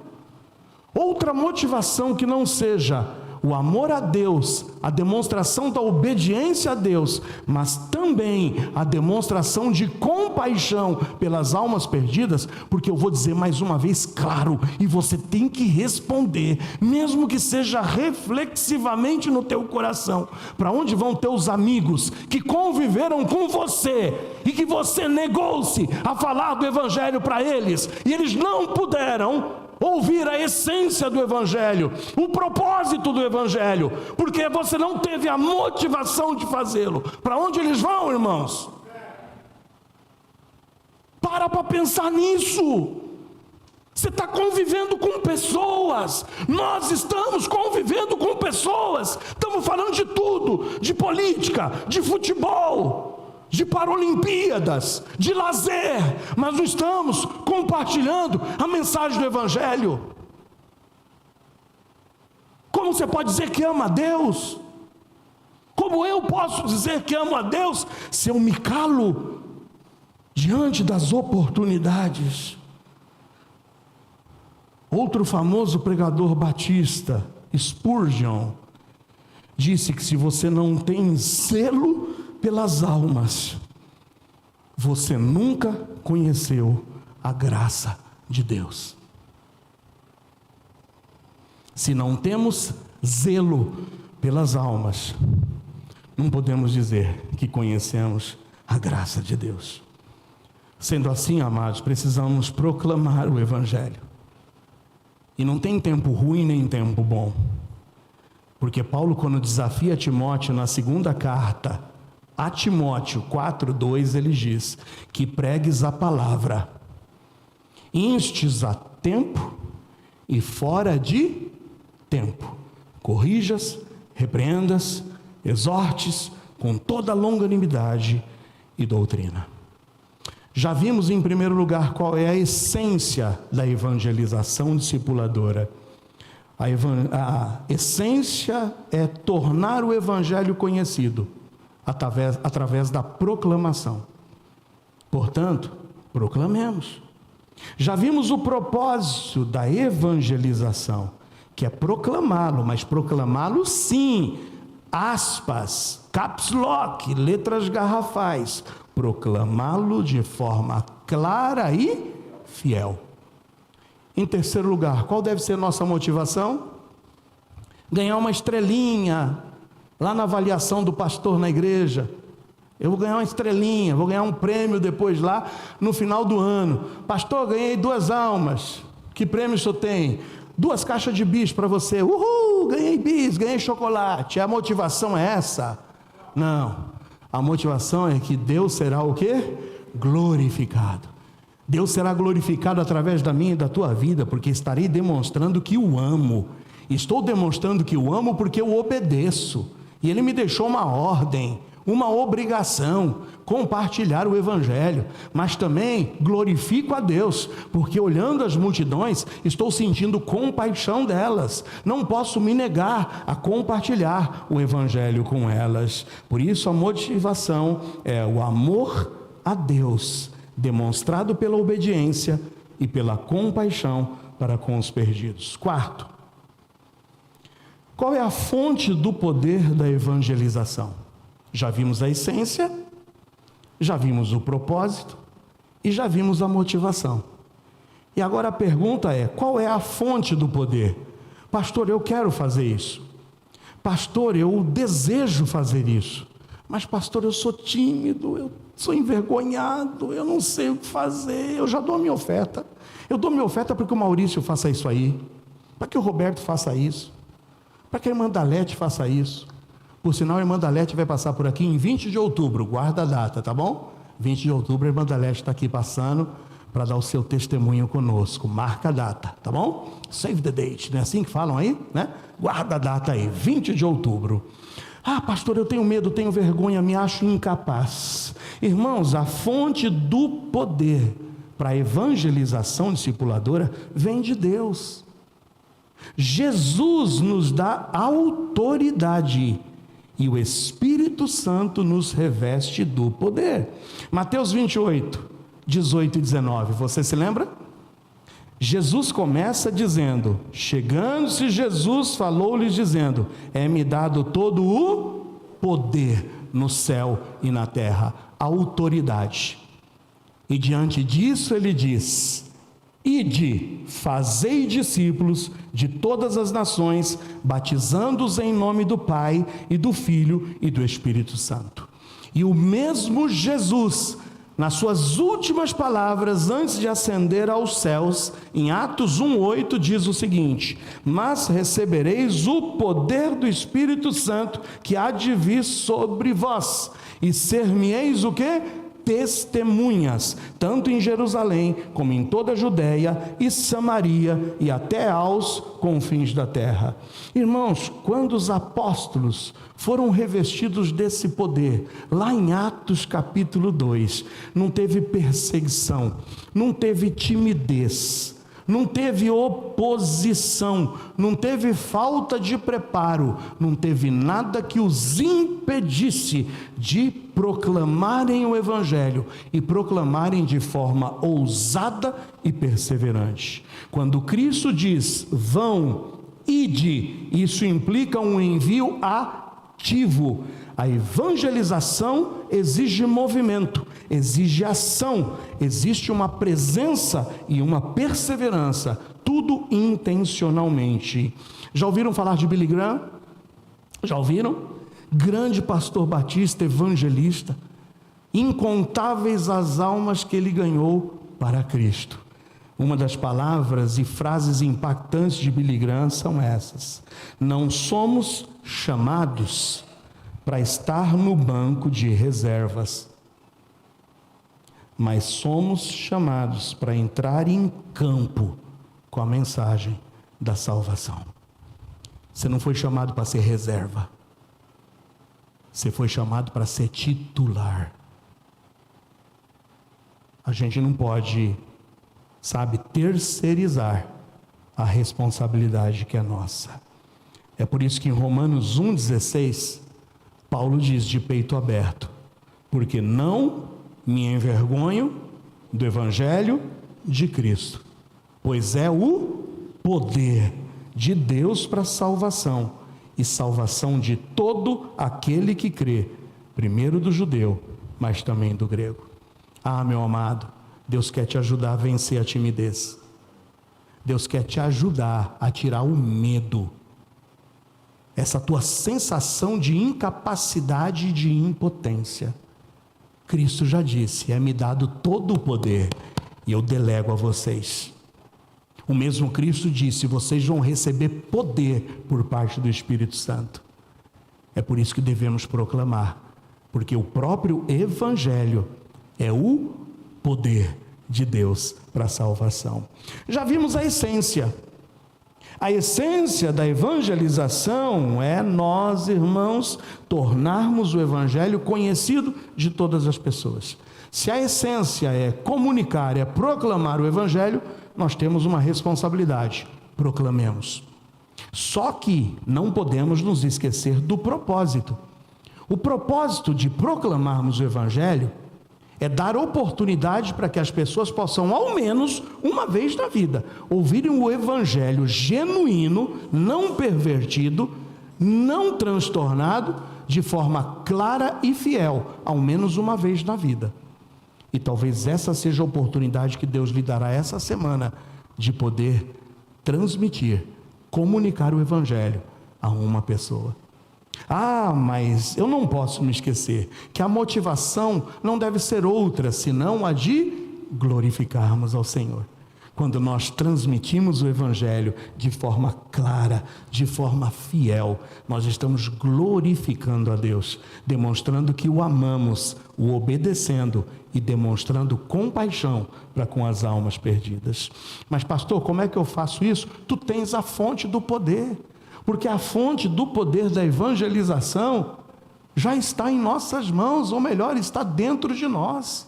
Outra motivação que não seja o amor a Deus, a demonstração da obediência a Deus, mas também a demonstração de compaixão pelas almas perdidas, porque eu vou dizer mais uma vez claro, e você tem que responder, mesmo que seja reflexivamente no teu coração: para onde vão teus amigos que conviveram com você e que você negou-se a falar do Evangelho para eles, e eles não puderam ouvir a essência do Evangelho, o propósito do Evangelho, porque você não teve a motivação de fazê-lo? Para onde eles vão, irmãos? Para pensar nisso. Você está convivendo com pessoas, nós estamos convivendo com pessoas, estamos falando de tudo, de política, de futebol, de Paralimpíadas, de lazer, mas não estamos compartilhando a mensagem do Evangelho. Como você pode dizer que ama a Deus? Como eu posso dizer que amo a Deus se eu me calo diante das oportunidades? Outro famoso pregador batista, Spurgeon, disse que se você não tem zelo pelas almas, você nunca conheceu a graça de Deus. Se não temos zelo pelas almas, não podemos dizer que conhecemos a graça de Deus. Sendo assim, amados, precisamos proclamar o Evangelho. E não tem tempo ruim nem tempo bom. Porque Paulo, quando desafia Timóteo na segunda carta a Timóteo 4:2, ele diz que pregues a palavra, instes a tempo e fora de tempo, corrijas, repreendas, exortes com toda longanimidade e doutrina. Já vimos em primeiro lugar qual é a essência da evangelização discipuladora. A essência é tornar o evangelho conhecido através da proclamação. Portanto, proclamemos. Já vimos o propósito da evangelização, que é proclamá-lo, mas proclamá-lo sim, aspas, caps lock, letras garrafais, proclamá-lo de forma clara e fiel. Em terceiro lugar, qual deve ser nossa motivação? Ganhar uma estrelinha lá na avaliação do pastor na igreja. Eu vou ganhar uma estrelinha, vou ganhar um prêmio depois lá no final do ano. Pastor, ganhei 2 almas. Que prêmio o senhor tem? 2 caixas de bis para você. Uhul, ganhei bis, ganhei chocolate. A motivação é essa? Não. A motivação é que Deus será o quê? Glorificado. Deus será glorificado através da minha e da tua vida, porque estarei demonstrando que o amo. Estou demonstrando que o amo porque eu obedeço. E Ele me deixou uma ordem, uma obrigação, compartilhar o Evangelho, mas também glorifico a Deus, porque olhando as multidões, estou sentindo compaixão delas, não posso me negar a compartilhar o Evangelho com elas. Por isso a motivação é o amor a Deus, demonstrado pela obediência e pela compaixão para com os perdidos. Quarto, qual é a fonte do poder da evangelização? Já vimos a essência, já vimos o propósito e já vimos a motivação. E agora a pergunta é, qual é a fonte do poder? Pastor, eu quero fazer isso. Pastor, eu desejo fazer isso. Mas pastor, eu sou tímido, eu sou envergonhado, eu não sei o que fazer, eu já dou a minha oferta. Eu dou minha oferta para que o Maurício faça isso aí, para que o Roberto faça isso, para que a irmã Dalete faça isso. Por sinal, a irmã Dalete vai passar por aqui em 20 de outubro, guarda a data, tá bom? 20 de outubro, a irmã Dalete está aqui passando para dar o seu testemunho conosco, marca a data, tá bom? Save the date, não é assim que falam aí, né? Guarda a data aí, 20 de outubro. Ah, pastor, eu tenho medo, tenho vergonha, me acho incapaz. Irmãos, a fonte do poder para a evangelização discipuladora vem de Deus. Jesus nos dá autoridade e o Espírito Santo nos reveste do poder. Mateus 28, 18 e 19, você se lembra? Jesus começa dizendo, chegando-se Jesus, falou-lhes dizendo, é-me dado todo o poder no céu e na terra, autoridade. E diante disso ele diz, ide, fazei discípulos de todas as nações, batizando-os em nome do Pai e do Filho e do Espírito Santo. E o mesmo Jesus, nas suas últimas palavras, antes de ascender aos céus, em Atos 1:8, diz o seguinte, mas recebereis o poder do Espírito Santo, que há de vir sobre vós, e ser-me-eis o quê? Testemunhas, tanto em Jerusalém, como em toda a Judéia e Samaria, e até aos confins da terra. Irmãos, quando os apóstolos foram revestidos desse poder, lá em Atos capítulo 2, não teve perseguição, não teve timidez, não teve oposição, não teve falta de preparo, não teve nada que os impedisse de proclamarem o Evangelho e proclamarem de forma ousada e perseverante. Quando Cristo diz: vão, ide, isso implica um envio ativo. A evangelização exige movimento, exige ação, existe uma presença e uma perseverança, tudo intencionalmente. Já ouviram falar de Billy Graham? Já ouviram? Grande pastor batista, evangelista, incontáveis as almas que ele ganhou para Cristo. Uma das palavras e frases impactantes de Billy Graham são essas: não somos chamados para estar no banco de reservas, mas somos chamados para entrar em campo com a mensagem da salvação. Você não foi chamado para ser reserva, você foi chamado para ser titular. A gente não pode, terceirizar a responsabilidade que é nossa. É por isso que em Romanos 1,16, Paulo diz de peito aberto: porque não me envergonho do Evangelho de Cristo, pois é o poder de Deus para a salvação, e salvação de todo aquele que crê, primeiro do judeu, mas também do grego. Ah, meu amado, Deus quer te ajudar a vencer a timidez. Deus quer te ajudar a tirar o medo, essa tua sensação de incapacidade e de impotência. Cristo já disse: é-me dado todo o poder e eu delego a vocês. O mesmo Cristo disse: vocês vão receber poder por parte do Espírito Santo. É por isso que devemos proclamar, porque o próprio Evangelho é o poder de Deus para a salvação. Já vimos a essência. A essência da evangelização é nós, irmãos, tornarmos o Evangelho conhecido de todas as pessoas. Se a essência é comunicar, é proclamar o Evangelho, nós temos uma responsabilidade: proclamemos. Só que não podemos nos esquecer do propósito. O propósito de proclamarmos o Evangelho é dar oportunidade para que as pessoas possam, ao menos uma vez na vida, ouvirem o Evangelho genuíno, não pervertido, não transtornado, de forma clara e fiel, ao menos uma vez na vida. E talvez essa seja a oportunidade que Deus lhe dará essa semana, de poder transmitir, comunicar o Evangelho a uma pessoa. Ah, mas eu não posso me esquecer que a motivação não deve ser outra, senão a de glorificarmos ao Senhor. Quando nós transmitimos o Evangelho de forma clara, de forma fiel, nós estamos glorificando a Deus, demonstrando que o amamos, o obedecendo e demonstrando compaixão para com as almas perdidas. Mas pastor, como é que eu faço isso? Tu tens a fonte do poder, porque a fonte do poder da evangelização já está em nossas mãos, ou melhor, está dentro de nós.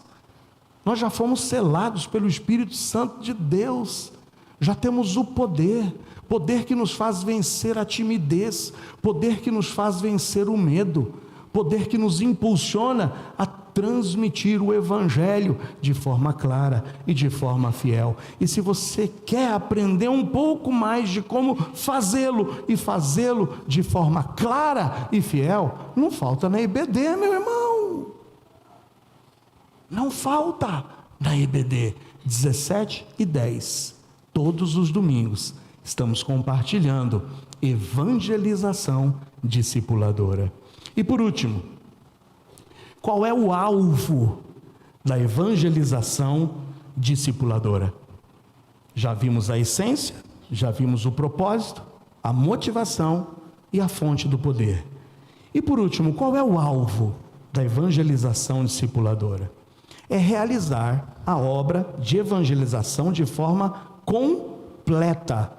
Nós já fomos selados pelo Espírito Santo de Deus, já temos o poder, poder que nos faz vencer a timidez, poder que nos faz vencer o medo, poder que nos impulsiona a transmitir o Evangelho de forma clara e de forma fiel. E se você quer aprender um pouco mais de como fazê-lo, e fazê-lo de forma clara e fiel, não falta na EBD, meu irmão. Não falta na EBD, 17:10, todos os domingos, estamos compartilhando evangelização discipuladora. E por último, qual é o alvo da evangelização discipuladora? Já vimos a essência, já vimos o propósito, a motivação e a fonte do poder. E por último, qual é o alvo da evangelização discipuladora? É realizar a obra de evangelização de forma completa.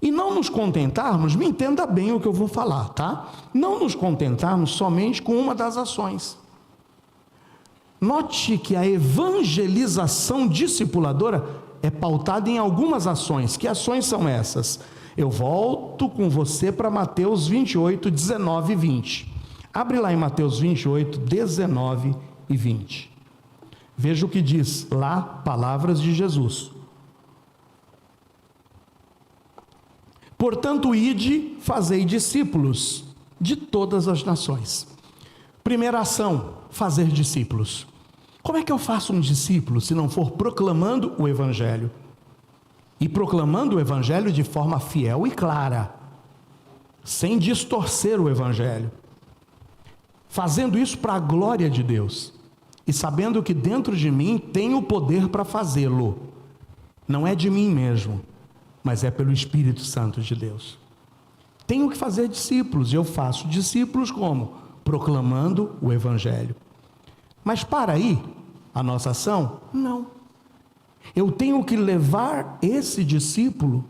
E não nos contentarmos, me entenda bem o que eu vou falar, tá? Não nos contentarmos somente com uma das ações. Note que a evangelização discipuladora é pautada em algumas ações. Que ações são essas? Eu volto com você para Mateus 28, 19 e 20. Abre lá em Mateus 28, 19 e 20. Veja o que diz lá, palavras de Jesus. Portanto, ide, fazei discípulos de todas as nações. Primeira ação, fazer discípulos. Como é que eu faço um discípulo se não for proclamando o Evangelho? E proclamando o Evangelho de forma fiel e clara, sem distorcer o Evangelho. Fazendo isso para a glória de Deus. E sabendo que dentro de mim tem o poder para fazê-lo. Não é de mim mesmo, mas é pelo Espírito Santo de Deus. Tenho que fazer discípulos, e eu faço discípulos como? Proclamando o Evangelho. Mas para aí, a nossa ação? Não. Eu tenho que levar esse discípulo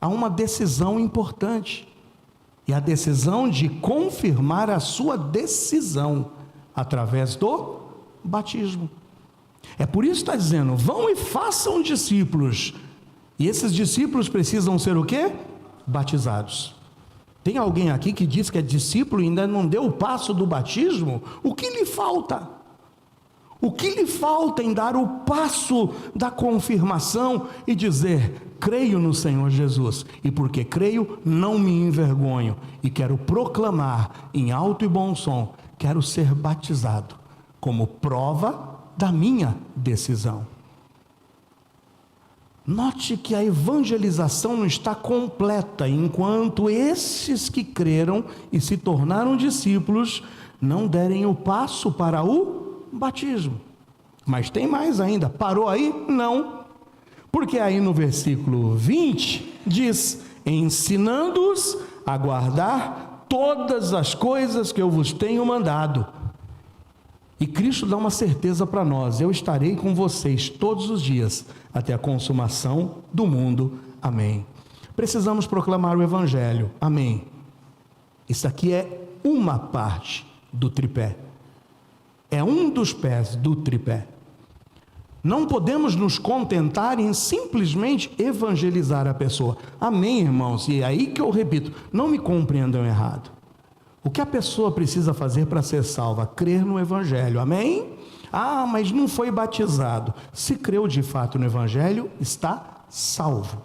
a uma decisão importante. E a decisão de confirmar a sua decisão através do batismo. É por isso que está dizendo, vão e façam discípulos. E esses discípulos precisam ser o quê? Batizados. Tem alguém aqui que diz que é discípulo e ainda não deu o passo do batismo? O que lhe falta? O que lhe falta em dar o passo da confirmação e dizer, creio no Senhor Jesus, e porque creio, não me envergonho, e quero proclamar em alto e bom som, quero ser batizado, como prova da minha decisão. Note que a evangelização não está completa, enquanto esses que creram e se tornaram discípulos, não derem o passo para o batismo. Mas tem mais ainda, parou aí? Não, porque aí no versículo 20 diz, ensinando-os a guardar todas as coisas que eu vos tenho mandado. E Cristo dá uma certeza para nós, eu estarei com vocês todos os dias, até a consumação do mundo, amém. Precisamos proclamar o Evangelho, amém. Isso aqui é uma parte do tripé. É um dos pés do tripé. Não podemos nos contentar em simplesmente evangelizar a pessoa. Amém, irmãos? E é aí que eu repito, não me compreendam errado. O que a pessoa precisa fazer para ser salva? Crer no Evangelho, amém? Ah, mas não foi batizado. Se creu de fato no Evangelho, está salvo.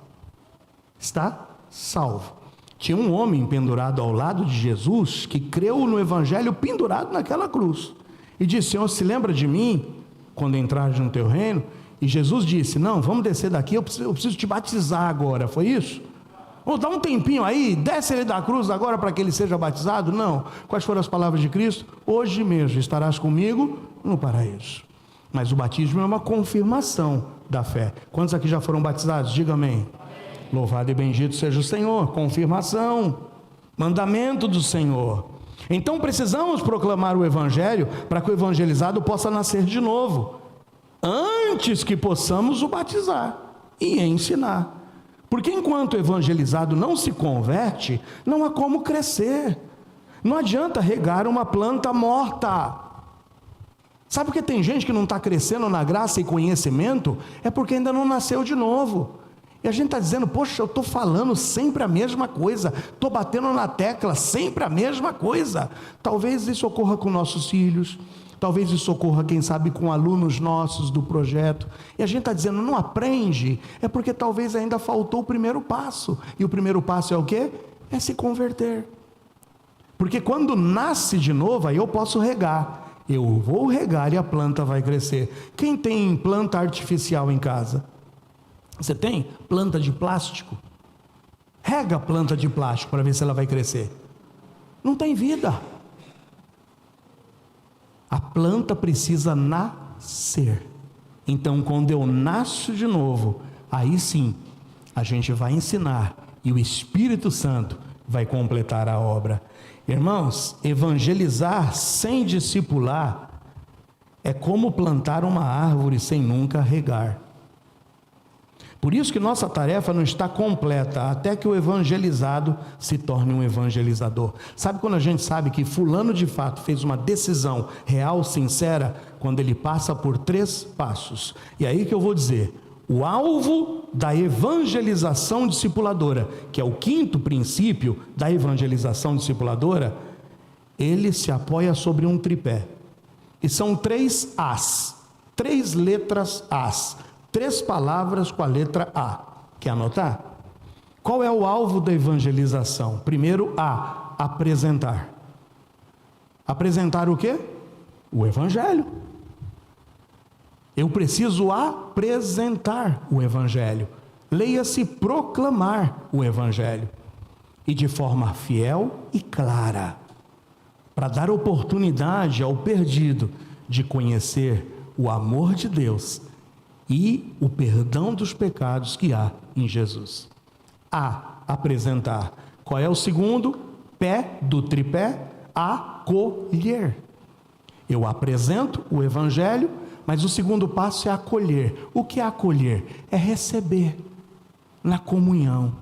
Está salvo. Tinha um homem pendurado ao lado de Jesus, que creu no Evangelho pendurado naquela cruz. E disse, Senhor, se lembra de mim, quando entrares no teu reino? E Jesus disse, não, vamos descer daqui, eu preciso te batizar agora, foi isso? Vou dar um tempinho aí, desce ele da cruz agora para que ele seja batizado? Não. Quais foram as palavras de Cristo? Hoje mesmo estarás comigo no paraíso. Mas o batismo é uma confirmação da fé. Quantos aqui já foram batizados? Diga amém. Amém. Louvado e bendito seja o Senhor. Confirmação, mandamento do Senhor. Então precisamos proclamar o Evangelho para que o evangelizado possa nascer de novo, antes que possamos o batizar e ensinar. Porque enquanto o evangelizado não se converte, não há como crescer. Não adianta regar uma planta morta. Sabe por que tem gente que não está crescendo na graça e conhecimento? É porque ainda não nasceu de novo. E a gente está dizendo, poxa, eu estou falando sempre a mesma coisa, estou batendo na tecla sempre a mesma coisa. Talvez isso ocorra com nossos filhos, talvez isso ocorra, quem sabe, com alunos nossos do projeto. E a gente está dizendo, não aprende, é porque talvez ainda faltou o primeiro passo. E o primeiro passo é o quê? É se converter. Porque quando nasce de novo, aí eu posso regar. Eu vou regar e a planta vai crescer. Quem tem planta artificial em casa? Você tem planta de plástico? Rega a planta de plástico para ver se ela vai crescer. Não tem vida. A planta precisa nascer. Então, quando eu nasço de novo, aí sim, a gente vai ensinar e o Espírito Santo vai completar a obra. Irmãos, evangelizar sem discipular é como plantar uma árvore sem nunca regar. Por isso que nossa tarefa não está completa, até que o evangelizado se torne um evangelizador. Sabe quando a gente sabe que fulano de fato fez uma decisão real, sincera? Quando ele passa por 3 passos. E aí que eu vou dizer, O alvo da evangelização discipuladora, que é o quinto princípio da evangelização discipuladora, ele se apoia sobre um tripé. E são 3 As, 3 letras As, 3 palavras com a letra A. Quer anotar? Qual é o alvo da evangelização? Primeiro, A, apresentar. Apresentar o quê? O Evangelho. Eu preciso apresentar o Evangelho. Leia-se proclamar o Evangelho. E de forma fiel e clara, para dar oportunidade ao perdido de conhecer o amor de Deus e o perdão dos pecados que há em Jesus. Apresentar. Qual é o segundo pé do tripé? Acolher. Eu apresento o Evangelho, mas o segundo passo é acolher. O que é acolher? É receber na comunhão.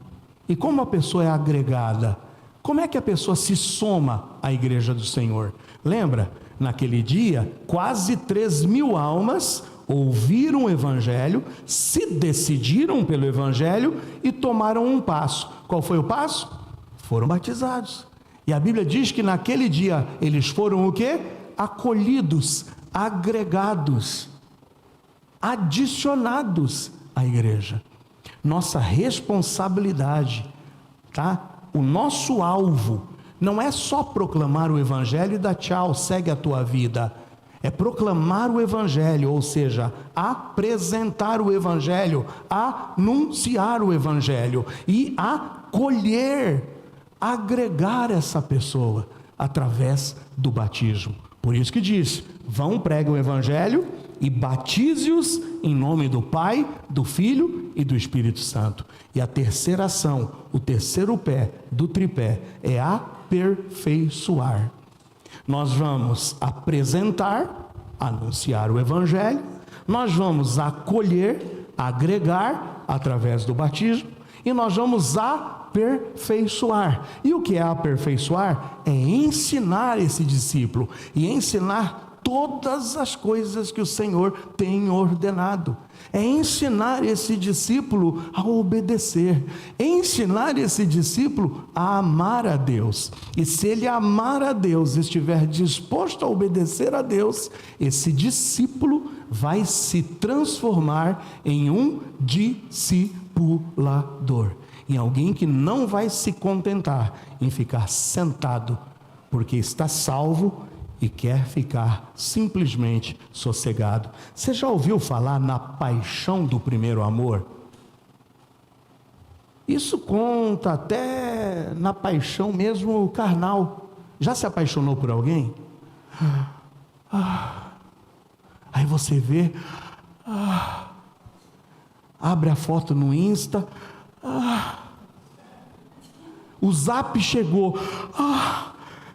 E como a pessoa é agregada? Como é que a pessoa se soma à igreja do Senhor? Lembra? Naquele dia, quase 3.000 almas ouviram o Evangelho, se decidiram pelo Evangelho e tomaram um passo. Qual foi o passo? Foram batizados. E a Bíblia diz que naquele dia eles foram o quê? Acolhidos, agregados, adicionados à igreja. Nossa responsabilidade, tá? O nosso alvo não é só proclamar o Evangelho e dar tchau, segue a tua vida. É proclamar o Evangelho, ou seja, apresentar o Evangelho, anunciar o Evangelho e acolher, agregar essa pessoa através do batismo. Por isso que diz: vão, preguem o Evangelho e batize-os em nome do Pai, do Filho e do Espírito Santo. E a terceira ação, o terceiro pé do tripé é aperfeiçoar. Nós vamos apresentar, anunciar o Evangelho, nós vamos acolher, agregar através do batismo, e nós vamos aperfeiçoar. E o que é aperfeiçoar? É ensinar esse discípulo e ensinar todas as coisas que o Senhor tem ordenado. É ensinar esse discípulo a obedecer, é ensinar esse discípulo a amar a Deus. E se ele amar a Deus, estiver disposto a obedecer a Deus, esse discípulo vai se transformar em um discipulador, em alguém que não vai se contentar em ficar sentado porque está salvo e quer ficar simplesmente sossegado. Você já ouviu falar na paixão do primeiro amor? Isso conta até na paixão mesmo carnal. Já se apaixonou por alguém? Aí você vê, abre a foto no Insta, o zap chegou,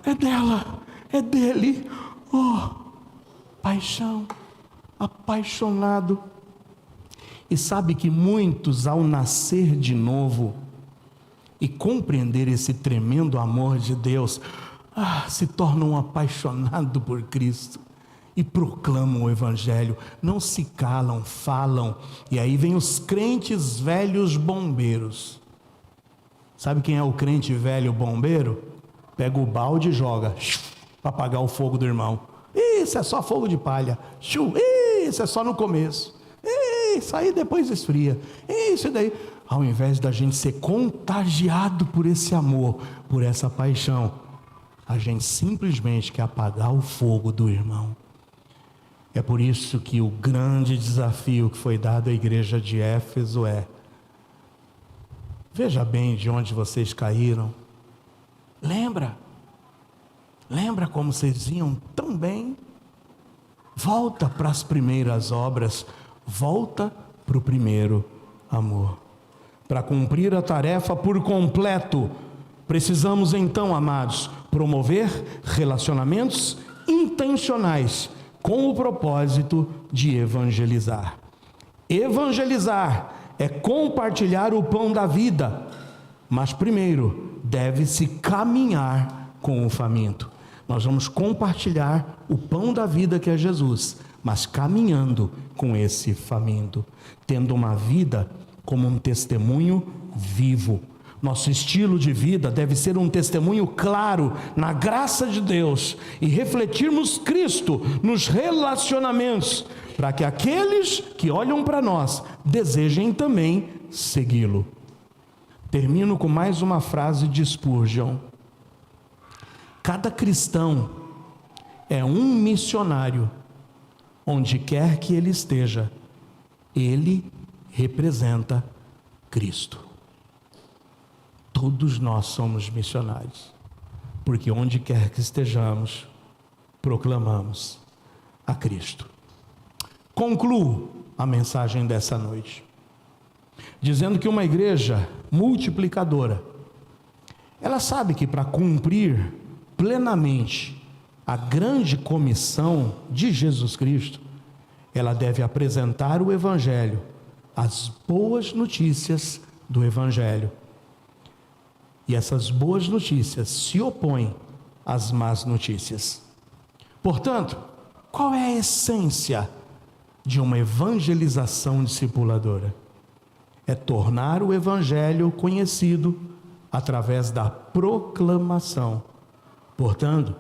é dela, é dele, paixão, apaixonado. E sabe que muitos, ao nascer de novo e compreender esse tremendo amor de Deus, se tornam apaixonados por Cristo e proclamam o Evangelho, não se calam, falam. E aí vem os crentes velhos bombeiros. Sabe quem é o crente velho bombeiro? Pega o balde e joga para apagar o fogo do irmão. Isso é só fogo de palha. Isso é só no começo. Isso aí depois esfria. Isso daí. Ao invés da gente ser contagiado por esse amor, por essa paixão, a gente simplesmente quer apagar o fogo do irmão. É por isso que o grande desafio que foi dado à igreja de Éfeso é: veja bem de onde vocês caíram. Lembra como vocês iam tão bem? Volta para as primeiras obras, volta para o primeiro amor. Para cumprir a tarefa por completo, precisamos então, amados, promover relacionamentos intencionais com o propósito de evangelizar. Evangelizar é compartilhar o pão da vida, mas primeiro deve-se caminhar com o faminto. Nós vamos compartilhar o pão da vida que é Jesus, mas caminhando com esse faminto, tendo uma vida como um testemunho vivo. Nosso estilo de vida deve ser um testemunho claro na graça de Deus e refletirmos Cristo nos relacionamentos, para que aqueles que olham para nós desejem também segui-lo. Termino com mais uma frase de Spurgeon: cada cristão é um missionário, onde quer que ele esteja, ele representa Cristo. Todos nós somos missionários, porque onde quer que estejamos, proclamamos a Cristo. Concluo a mensagem dessa noite, dizendo que uma igreja multiplicadora, ela sabe que para cumprir plenamente a grande comissão de Jesus Cristo, ela deve apresentar o Evangelho, as boas notícias do Evangelho. E essas boas notícias se opõem às más notícias. Portanto, qual é a essência de uma evangelização discipuladora? É tornar o Evangelho conhecido através da proclamação. Portanto,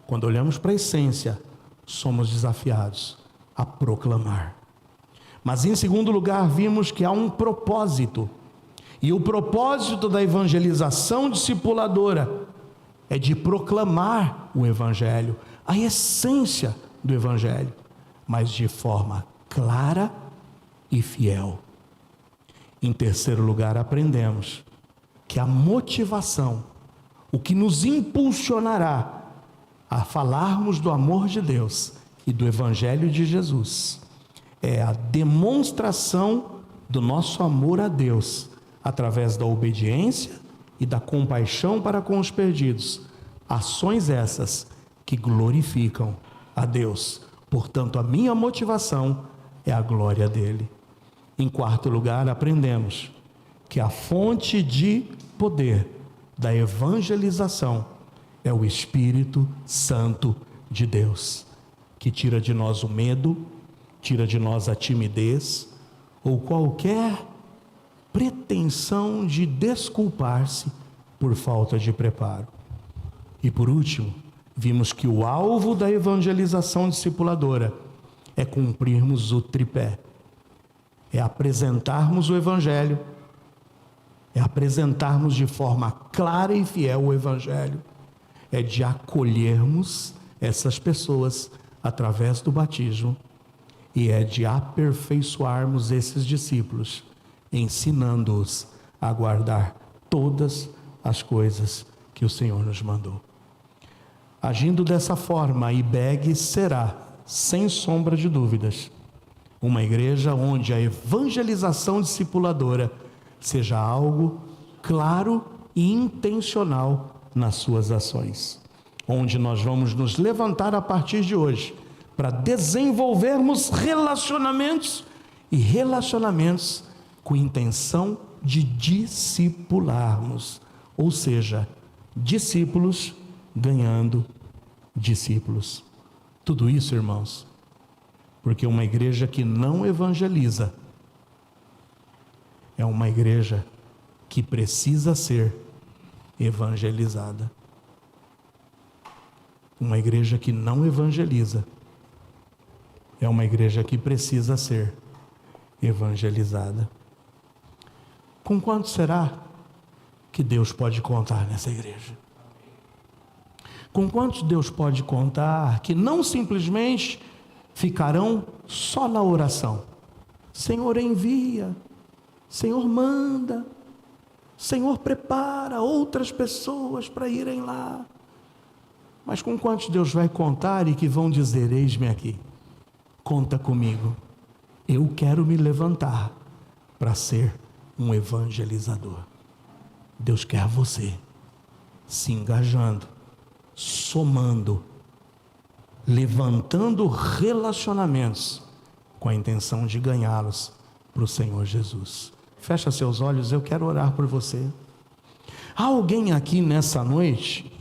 quando olhamos para a essência, somos desafiados a proclamar. Mas em segundo lugar, vimos que há um propósito. E o propósito da evangelização discipuladora é de proclamar o Evangelho, a essência do Evangelho, mas de forma clara e fiel. Em terceiro lugar, aprendemos que a motivação, o que nos impulsionará a falarmos do amor de Deus e do Evangelho de Jesus, é a demonstração do nosso amor a Deus, através da obediência e da compaixão para com os perdidos, ações essas que glorificam a Deus. Portanto, a minha motivação é a glória dele. Em quarto lugar, aprendemos que a fonte de poder da evangelização é o Espírito Santo de Deus, que tira de nós o medo, tira de nós a timidez ou qualquer pretensão de desculpar-se por falta de preparo. E por último, vimos que o alvo da evangelização discipuladora é cumprirmos o tripé, é apresentarmos o Evangelho, é apresentarmos de forma clara e fiel o Evangelho, é de acolhermos essas pessoas através do batismo e é de aperfeiçoarmos esses discípulos, ensinando-os a guardar todas as coisas que o Senhor nos mandou. Agindo dessa forma, a IBEG será, sem sombra de dúvidas, uma igreja onde a evangelização discipuladora seja algo claro e intencional nas suas ações, onde nós vamos nos levantar a partir de hoje para desenvolvermos relacionamentos com intenção de discipularmos, ou seja, discípulos ganhando discípulos. Tudo isso, irmãos, porque uma igreja que não evangeliza é uma igreja que precisa ser evangelizada. Uma igreja que não evangeliza é uma igreja que precisa ser evangelizada. Com quanto será que Deus pode contar nessa igreja? Com quantos Deus pode contar que não simplesmente ficarão só na oração? Senhor, envia, Senhor, manda, Senhor, prepara outras pessoas para irem lá. Mas com quantos Deus vai contar e que vão dizer: eis-me aqui, conta comigo, eu quero me levantar para ser um evangelizador. Deus quer você se engajando, somando, levantando relacionamentos com a intenção de ganhá-los para o Senhor Jesus. Fecha seus olhos, eu quero orar por você. Há alguém aqui nessa noite